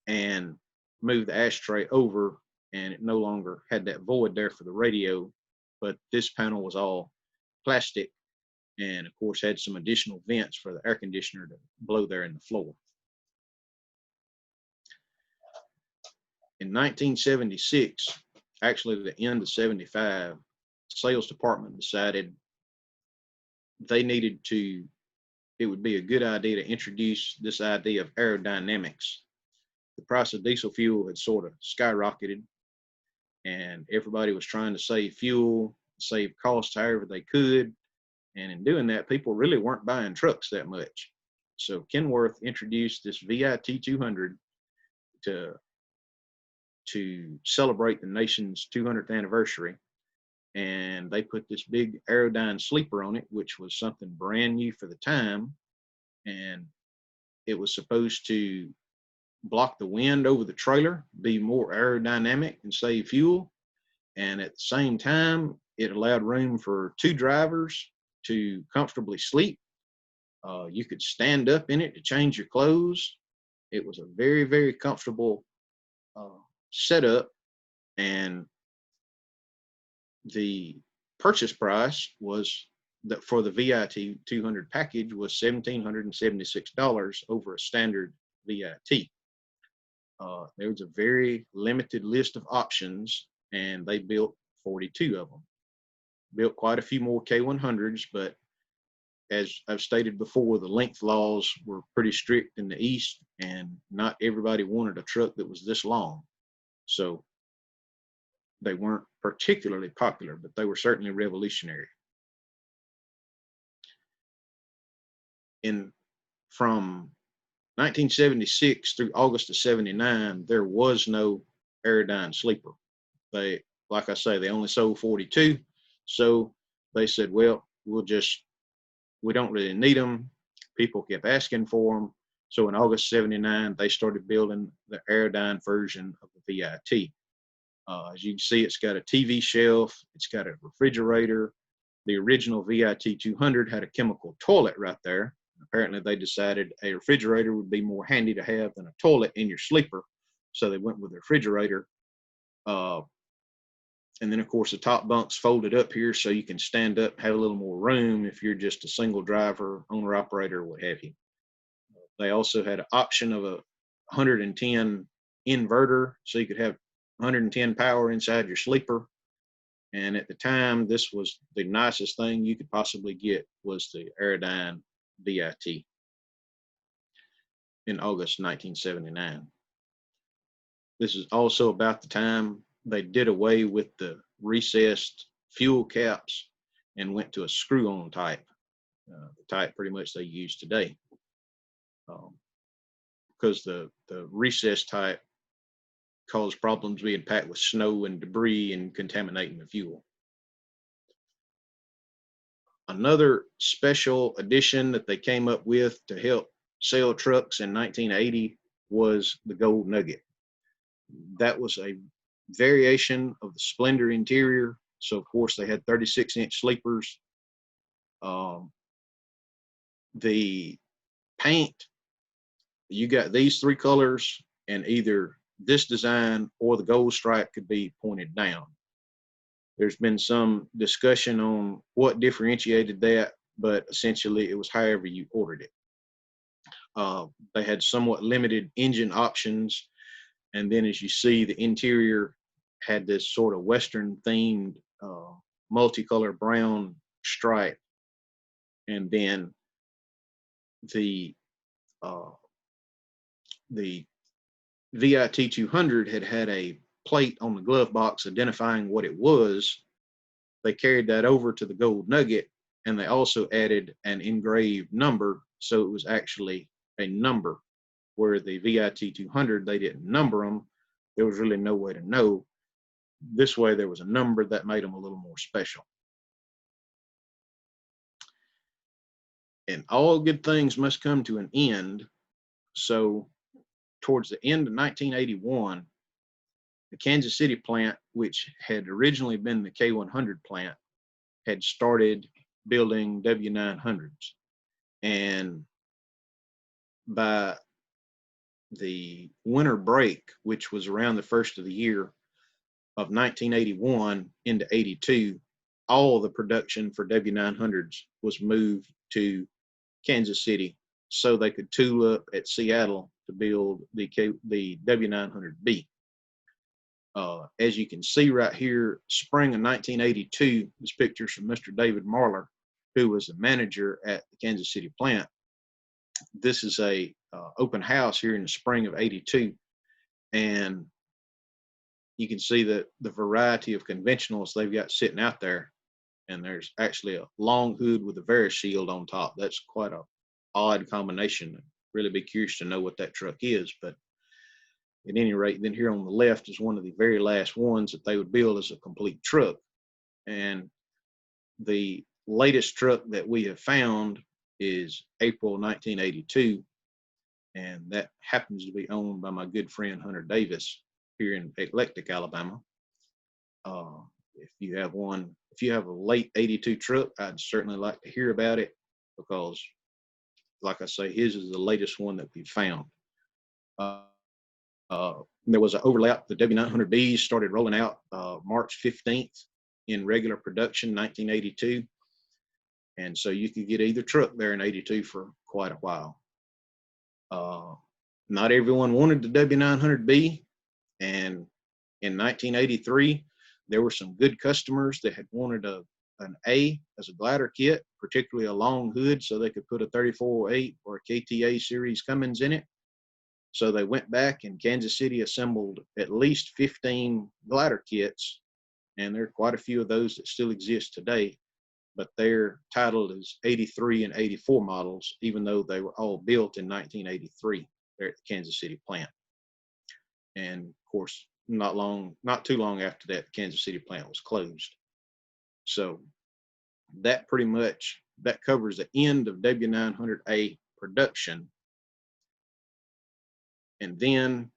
and moved the ashtray over, and it no longer had that void there for the radio, but this panel was all plastic and of course had some additional vents for the air conditioner to blow there in the floor. In 1976, actually the end of 75, the sales department decided it would be a good idea to introduce this idea of aerodynamics. The price of diesel fuel had sort of skyrocketed, and everybody was trying to save fuel, save costs however they could. And in doing that, people really weren't buying trucks that much. So Kenworth introduced this VIT 200 to celebrate the nation's 200th anniversary. And they put this big Aerodyne sleeper on it, which was something brand new for the time. And it was supposed to block the wind over the trailer, be more aerodynamic and save fuel. And at the same time, it allowed room for two drivers to comfortably sleep. You could stand up in it to change your clothes. It was a very, very comfortable setup. And the purchase price was that for the VIT 200 package was $1,776 over a standard VIT. There was a very limited list of options, and they built 42 of them. Built quite a few more K100s, but as I've stated before, the length laws were pretty strict in the East, and not everybody wanted a truck that was this long. So they weren't particularly popular, but they were certainly revolutionary. From 1976 through August of 79, there was no Aerodyne sleeper. They, like I say, they only sold 42. So they said, well, we don't really need them. People kept asking for them. So in August 79, they started building the Aerodyne version of the VIT. As you can see, it's got a TV shelf. It's got a refrigerator. The original VIT 200 had a chemical toilet right there. Apparently, they decided a refrigerator would be more handy to have than a toilet in your sleeper. So they went with the refrigerator. And then, of course, the top bunks folded up here so you can stand up, have a little more room if you're just a single driver, owner, operator, what have you. They also had an option of a 110 inverter, so you could have 110 power inside your sleeper. And at the time, this was the nicest thing you could possibly get, was the Aerodyne VIT in August 1979. This is also about the time they did away with the recessed fuel caps and went to a screw-on type, the type pretty much they use today. because the recessed type caused problems being packed with snow and debris and contaminating the fuel. Another special addition that they came up with to help sell trucks in 1980 was the Gold Nugget. That was a variation of the Splendor interior. So, of course, they had 36-inch sleepers. The paint, you got these three colors, and either this design or the gold stripe could be pointed down. There's been some discussion on what differentiated that, but essentially it was however you ordered it. They had somewhat limited engine options, and then as you see, the interior had this sort of Western themed multicolor brown stripe, and then the VIT 200 had a plate on the glove box identifying what it was. They carried that over to the Gold Nugget, and they also added an engraved number, so it was actually a number, where the VIT 200, they didn't number them. There was really no way to know. This way, there was a number that made them a little more special. And all good things must come to an end. So towards the end of 1981, the Kansas City plant, which had originally been the K100 plant, had started building W900s. And by the winter break, which was around the first of the year of 1981 into 82, all the production for W900s was moved to Kansas City so they could tool up at Seattle to build the W900B. As you can see right here, spring of 1982, this picture's from Mr. David Marler, who was the manager at the Kansas City plant. This is a open house here in the spring of 82, and you can see the variety of conventionals they've got sitting out there. And there's actually a long hood with a Verishield on top. That's quite a odd combination. I'd really be curious to know what that truck is, but at any rate, then here on the left is one of the very last ones that they would build as a complete truck. And the latest truck that we have found is April 1982, and that happens to be owned by my good friend Hunter Davis here in Eclectic, Alabama. If you have a late 82 truck, I'd certainly like to hear about it, because, like I say, his is the latest one that we've found. There was an overlap. The W900Bs started rolling out March 15th in regular production, 1982. And so you could get either truck there in 82 for quite a while. Not everyone wanted the W900B. And in 1983, there were some good customers that had wanted an A as a glider kit, particularly a long hood, so they could put a 3408 or a KTA series Cummins in it. So they went back, and Kansas City assembled at least 15 glider kits, and there are quite a few of those that still exist today, but they're titled as 83 and 84 models, even though they were all built in 1983 there at the Kansas City plant. And of course, not too long after that, the Kansas City plant was closed. So that covers the end of W900A production. And then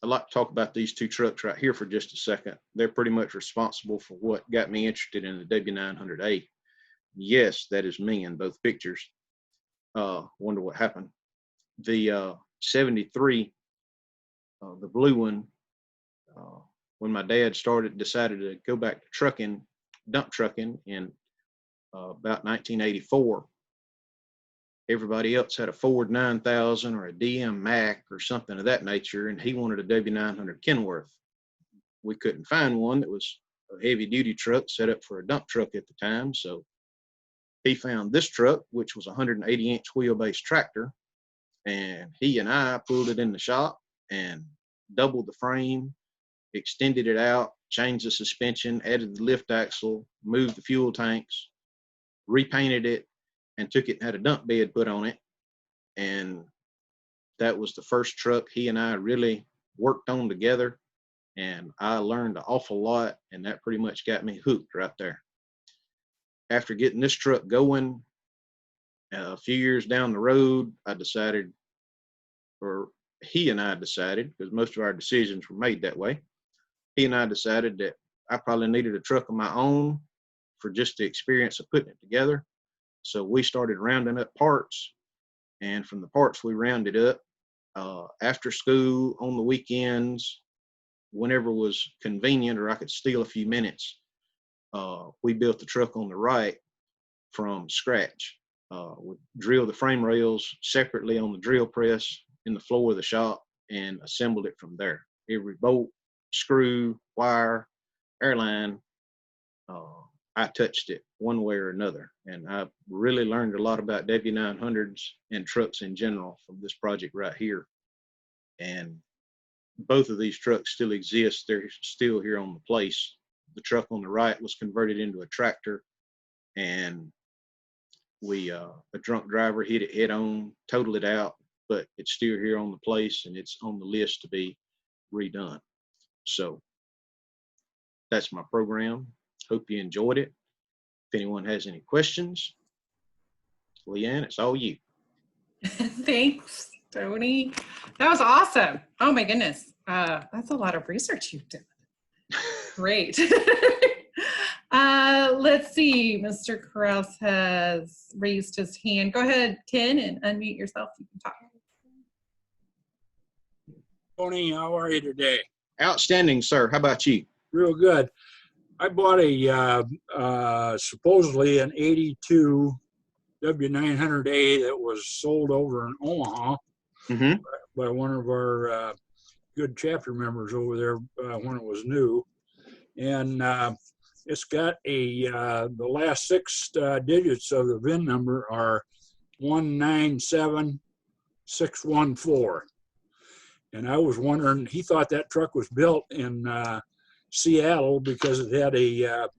I'd like to talk about these two trucks right here for just a second. They're pretty much responsible for what got me interested in the W900A. Yes, that is me in both pictures. Wonder what happened. The 73, the blue one, when my dad decided to go back to trucking, dump trucking in about 1984, everybody else had a Ford 9000 or a DM Mac or something of that nature, and he wanted a W900 Kenworth. We couldn't find one that was a heavy-duty truck set up for a dump truck at the time, so he found this truck, which was a 180-inch wheelbase tractor, and he and I pulled it in the shop and doubled the frame, extended it out, changed the suspension, added the lift axle, moved the fuel tanks, repainted it, and took it and had a dump bed put on it. And that was the first truck he and I really worked on together. And I learned an awful lot, and that pretty much got me hooked right there. After getting this truck going, a few years down the road, I decided, or he and I decided, because most of our decisions were made that way, he and I decided that I probably needed a truck of my own for just the experience of putting it together. So we started rounding up parts, and from the parts we rounded up, after school, on the weekends, whenever was convenient or I could steal a few minutes, we built the truck on the right from scratch. We drilled the frame rails separately on the drill press in the floor of the shop and assembled it from there. Every bolt, screw, wire, airline, I touched it one way or another. And I really learned a lot about W900s and trucks in general from this project right here. And both of these trucks still exist. They're still here on the place. The truck on the right was converted into a tractor, and a drunk driver hit it head on, totaled it out, but it's still here on the place, and it's on the list to be redone. So that's my program. Hope you enjoyed it. If anyone has any questions, Leanne, it's all you. Thanks, Tony. That was awesome. Oh my goodness. That's a lot of research you've done. Great. Let's see. Mr. Krause has raised his hand. Go ahead, Ken, and unmute yourself. You can talk. Tony, how are you today? Outstanding, sir. How about you? Real good. I bought a supposedly an 82 W900A that was sold over in Omaha by one of our good chapter members over there when it was new. And it's got the last six digits of the VIN number are 197614. And I was wondering, he thought that truck was built in Seattle because it had a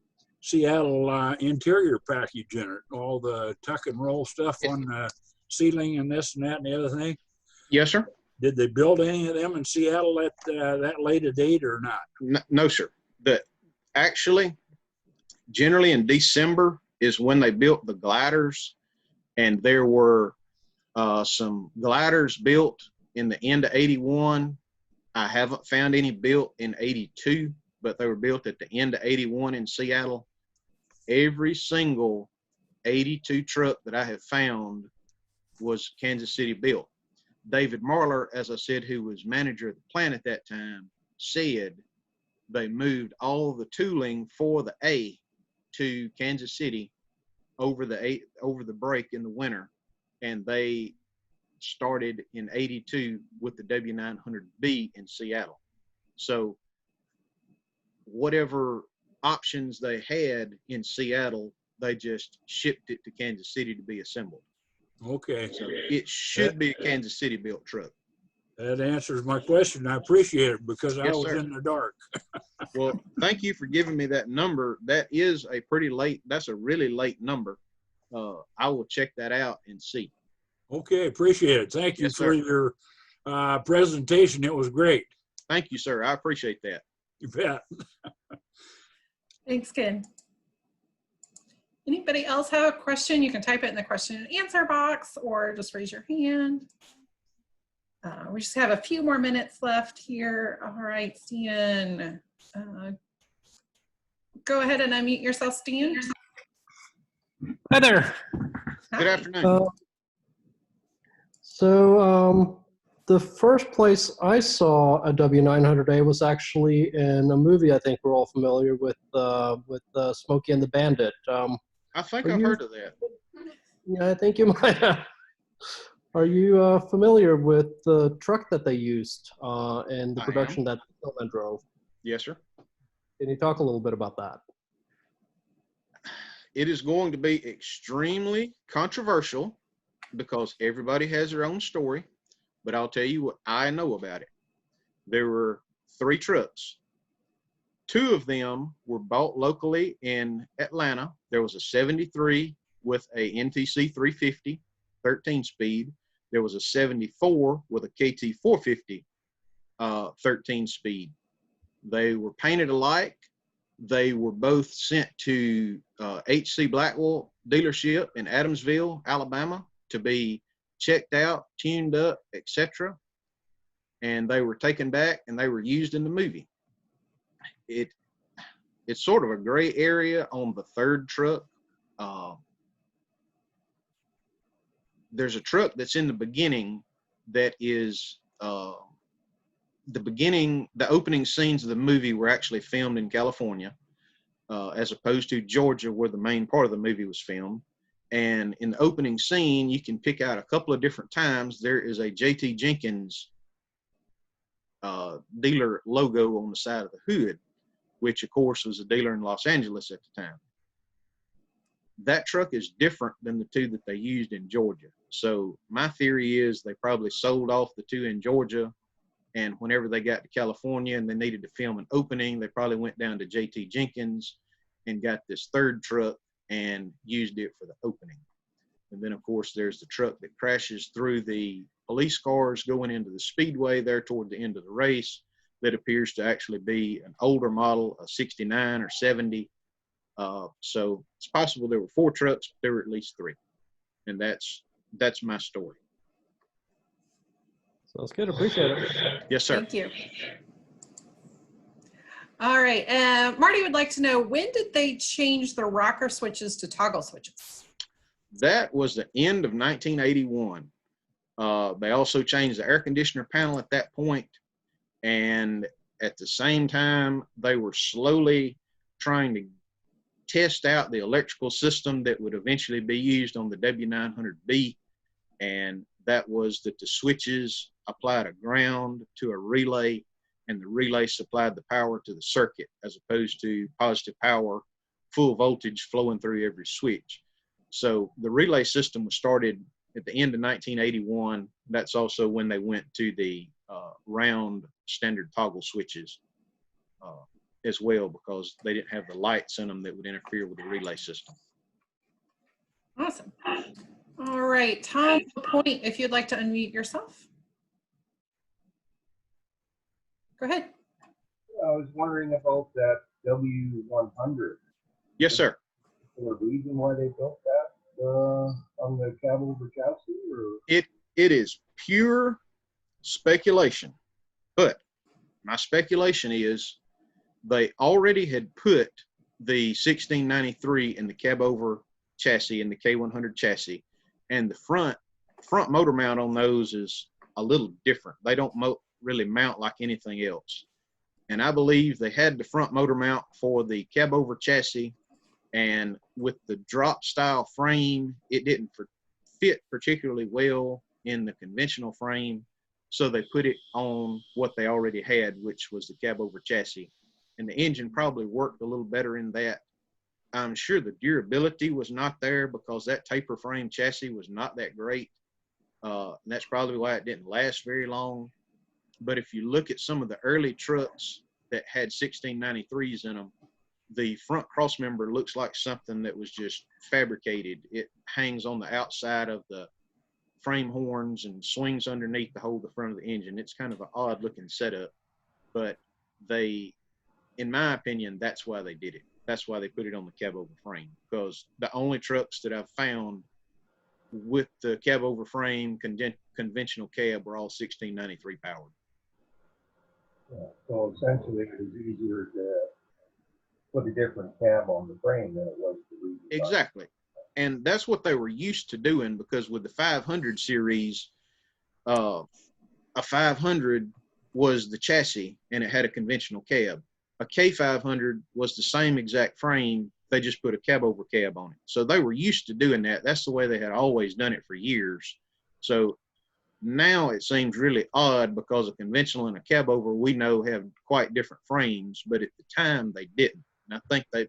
Seattle interior package in it, all the tuck and roll stuff on the ceiling and this and that and the other thing. Yes, sir. Did they build any of them in Seattle at that late a date or not? No, sir. Actually, generally in December is when they built the gliders, and there were some gliders built in the end of 81. I haven't found any built in 82, but they were built at the end of 81 in Seattle. Every single 82 truck that I have found was Kansas City built. David Marler, as I said, who was manager of the plant at that time, said they moved all the tooling for the A to Kansas City over the break in the winter, and they started in 82 with the W900B in Seattle. So whatever options they had in Seattle, they just shipped it to Kansas City to be assembled. Okay. So it should be a Kansas City built truck. That answers my question. I appreciate it because I Yes, was sir. in the dark. Well, thank you for giving me that number. That is a pretty late, that's a really late number. I will check that out and see. Okay, appreciate it. Thank you Yes, for sir. your presentation. It was great. Thank you, sir. I appreciate that. You bet. Thanks, Ken. Anybody else have a question? You can type it in the question and answer box or just raise your hand. We just have a few more minutes left here. All right, Stan. Go ahead and unmute yourself, Stan. Hi there. Good afternoon. The first place I saw a W900A was actually in a movie I think we're all familiar with Smokey and the Bandit. I think I've heard of that. Yeah, I think you might have. Are you familiar with the truck that they used and the production that Tillman drove? Yes, sir. Can you talk a little bit about that? It is going to be extremely controversial because everybody has their own story, but I'll tell you what I know about it. There were 3 trucks. 2 of them were bought locally in Atlanta. There was a 73 with a NTC 350, 13 speed. there was a 74 with a KT 450 13 speed. They were painted alike. They were both sent to HC Blackwell dealership in Adamsville, Alabama, to be checked out, tuned up, etc. And they were taken back and they were used in the movie. It's sort of a gray area on the third truck. There's a truck that's in the beginning that is the opening scenes of the movie were actually filmed in California, as opposed to Georgia, where the main part of the movie was filmed. And in the opening scene, you can pick out a couple of different times. There is a JT Jenkins dealer logo on the side of the hood, which of course was a dealer in Los Angeles at the time. That truck is different than the two that they used in Georgia. So my theory is they probably sold off the two in Georgia, and whenever they got to California and they needed to film an opening, they probably went down to JT Jenkins and got this third truck and used it for the opening. And then of course there's the truck that crashes through the police cars going into the speedway there toward the end of the race, that appears to actually be an older model, a 69 or 70. So it's possible there were 4 trucks, but there were at least 3. And that's my story. Sounds good. Appreciate it. Yes, sir. Thank you. All right. Marty would like to know, when did they change the rocker switches to toggle switches? That was the end of 1981. They also changed the air conditioner panel at that point. And at the same time, they were slowly trying to test out the electrical system that would eventually be used on the W900B. And that was that the switches applied a ground to a relay, and the relay supplied the power to the circuit, as opposed to positive power, full voltage flowing through every switch. So the relay system was started at the end of 1981. That's also when they went to the round standard toggle switches as well, because they didn't have the lights in them that would interfere with the relay system. Awesome. All right, Tom Point, if you'd like to unmute yourself. Go ahead. I was wondering about that W900. Yes, sir. Is there a reason why they built that on the cab over chassis? Or? It is pure speculation, but my speculation is they already had put the 1693 in the cab over chassis and the K100 chassis, and the front motor mount on those is a little different. They don't really mount like anything else. And I believe they had the front motor mount for the cab over chassis, and with the drop style frame, it didn't fit particularly well in the conventional frame. So they put it on what they already had, which was the cab over chassis. And the engine probably worked a little better in that. I'm sure the durability was not there because that taper frame chassis was not that great. And that's probably why it didn't last very long. But if you look at some of the early trucks that had 1693s in them, the front cross member looks like something that was just fabricated. It hangs on the outside of the frame horns and swings underneath to hold the front of the engine. It's kind of an odd looking setup, but they, in my opinion, that's why they did it. That's why they put it on the cab over frame, because the only trucks that I've found with the cab over frame conventional cab were all 1693 powered. Yeah, so essentially it was easier to put a different cab on the frame than it was to redesign. Exactly. And that's what they were used to doing, because with the 500 series, a 500 was the chassis and it had a conventional cab. A K500 was the same exact frame. They just put a cab over cab on it. So they were used to doing that. That's the way they had always done it for years. So now it seems really odd, because a conventional and a cab over, we know, have quite different frames, but at the time they didn't. And I think they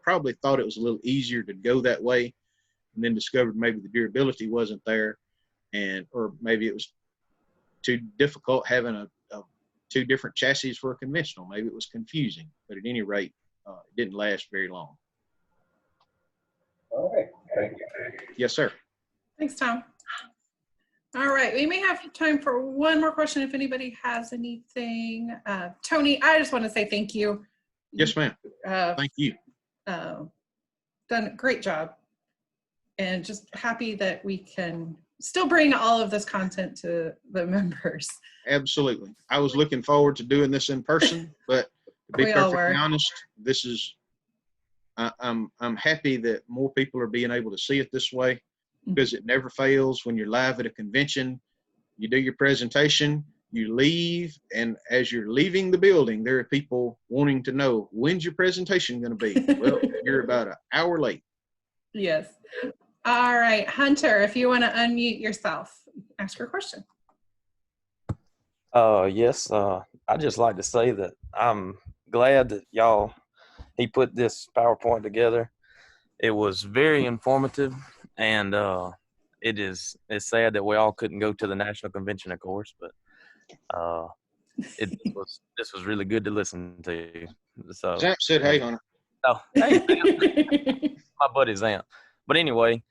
probably thought it was a little easier to go that way, and then discovered maybe the durability wasn't there, or maybe it was too difficult having two different chassis for a conventional. Maybe it was confusing, but at any rate, it didn't last very long. All right, thank you. Yes, sir. Thanks, Tom. All right, we may have time for one more question if anybody has anything. Tony, I just want to say thank you. Yes, ma'am. Thank you. Done a great job. And just happy that we can still bring all of this content to the members. Absolutely. I was looking forward to doing this in person, but to be We all perfectly were. honest, this is, I'm happy that more people are being able to see it this way, because it never fails when you're live at a convention. You do your presentation, you leave, and as you're leaving the building, there are people wanting to know, when's your presentation going to be? Well, you're about an hour late. Yes. All right, Hunter, if you want to unmute yourself, ask your question. Yes, I'd just like to say that I'm glad that he put this PowerPoint together. It was very informative, and it's sad that we all couldn't go to the national convention, of course, but this was really good to listen to. So Zach said, hey, Hunter. oh, hey, my buddy Zant. But anyway,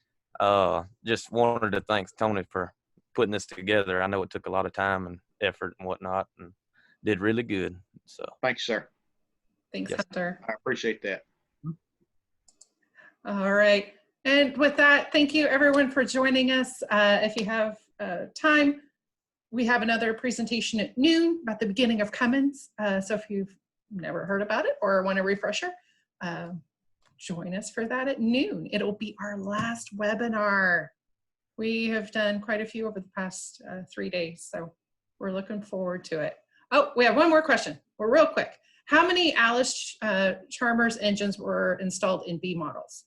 just wanted to thank Tony for putting this together. I know it took a lot of time and effort and whatnot, and did really good. So Thanks, sir. Thanks, Yes. Hunter. I appreciate that. All right. And with that, thank you everyone for joining us. If you have time, we have another presentation at noon about the beginning of Cummins. So if you've never heard about it or want a refresher, join us for that at noon. It'll be our last webinar. We have done quite a few over the past 3 days, so we're looking forward to it. Oh, we have one more question. We're real quick. How many Alice Chalmers engines were installed in B models?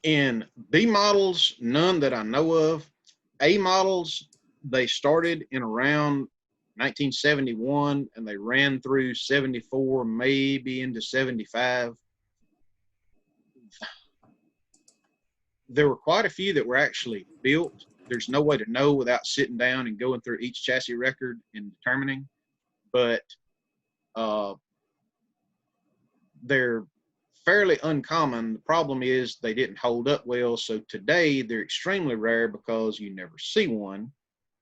In B models, none that I know of. A models, they started in around 1971 and they ran through 74, maybe into 75. There were quite a few that were actually built. There's no way to know without sitting down and going through each chassis record and determining, but they're fairly uncommon. The problem is they didn't hold up well. So today they're extremely rare because you never see one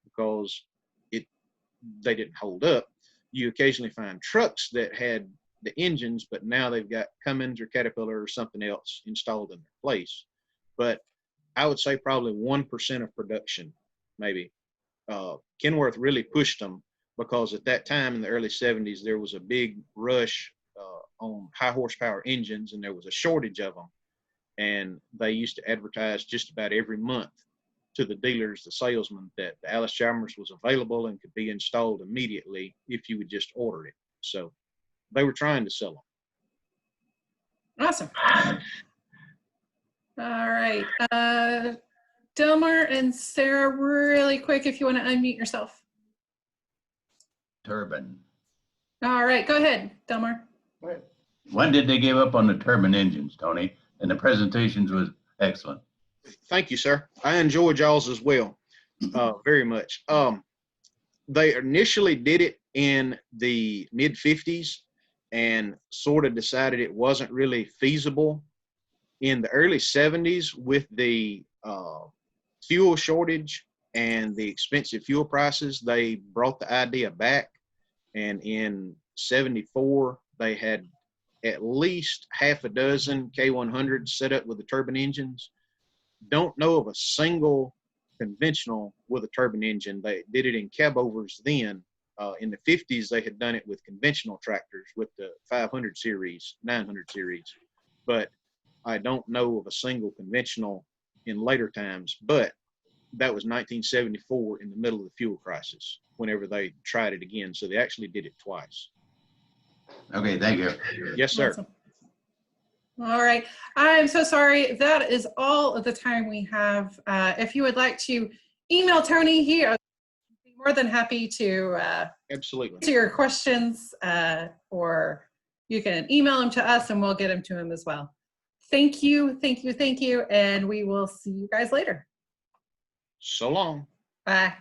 because they didn't hold up. You occasionally find trucks that had the engines, but now they've got Cummins or Caterpillar or something else installed in their place. But I would say probably 1% of production, maybe. Kenworth really pushed them because at that time in the early 70s, there was a big rush on high horsepower engines and there was a shortage of them. And they used to advertise just about every month to the dealers, the salesmen, that the Alice Chalmers was available and could be installed immediately if you would just order it. So they were trying to sell them. Awesome. All right. Delmar and Sarah, really quick, if you want to unmute yourself. Turbine. All right, go ahead, Delmar. When did they give up on the turbine engines, Tony? And the presentations was excellent. Thank you, sir. I enjoyed y'all's as well, very much. They initially did it in the mid 50s and sort of decided it wasn't really feasible. In the early 70s, with the fuel shortage and the expensive fuel prices, they brought the idea back. And in 74, they had at least half a dozen K100s set up with the turbine engines. Don't know of a single conventional with a turbine engine. They did it in cabovers then. In the 50s, they had done it with conventional tractors with the 500 series, 900 series. But I don't know of a single conventional in later times, but that was 1974 in the middle of the fuel crisis whenever they tried it again. So they actually did it twice. Okay, thank you. Yes, sir. Awesome. All right. I'm so sorry. That is all of the time we have. If you would like to email Tony, he would be more than happy to Absolutely. answer your questions, or you can email them to us and we'll get them to him as well. Thank you, thank you, thank you, and we will see you guys later. So long. Bye.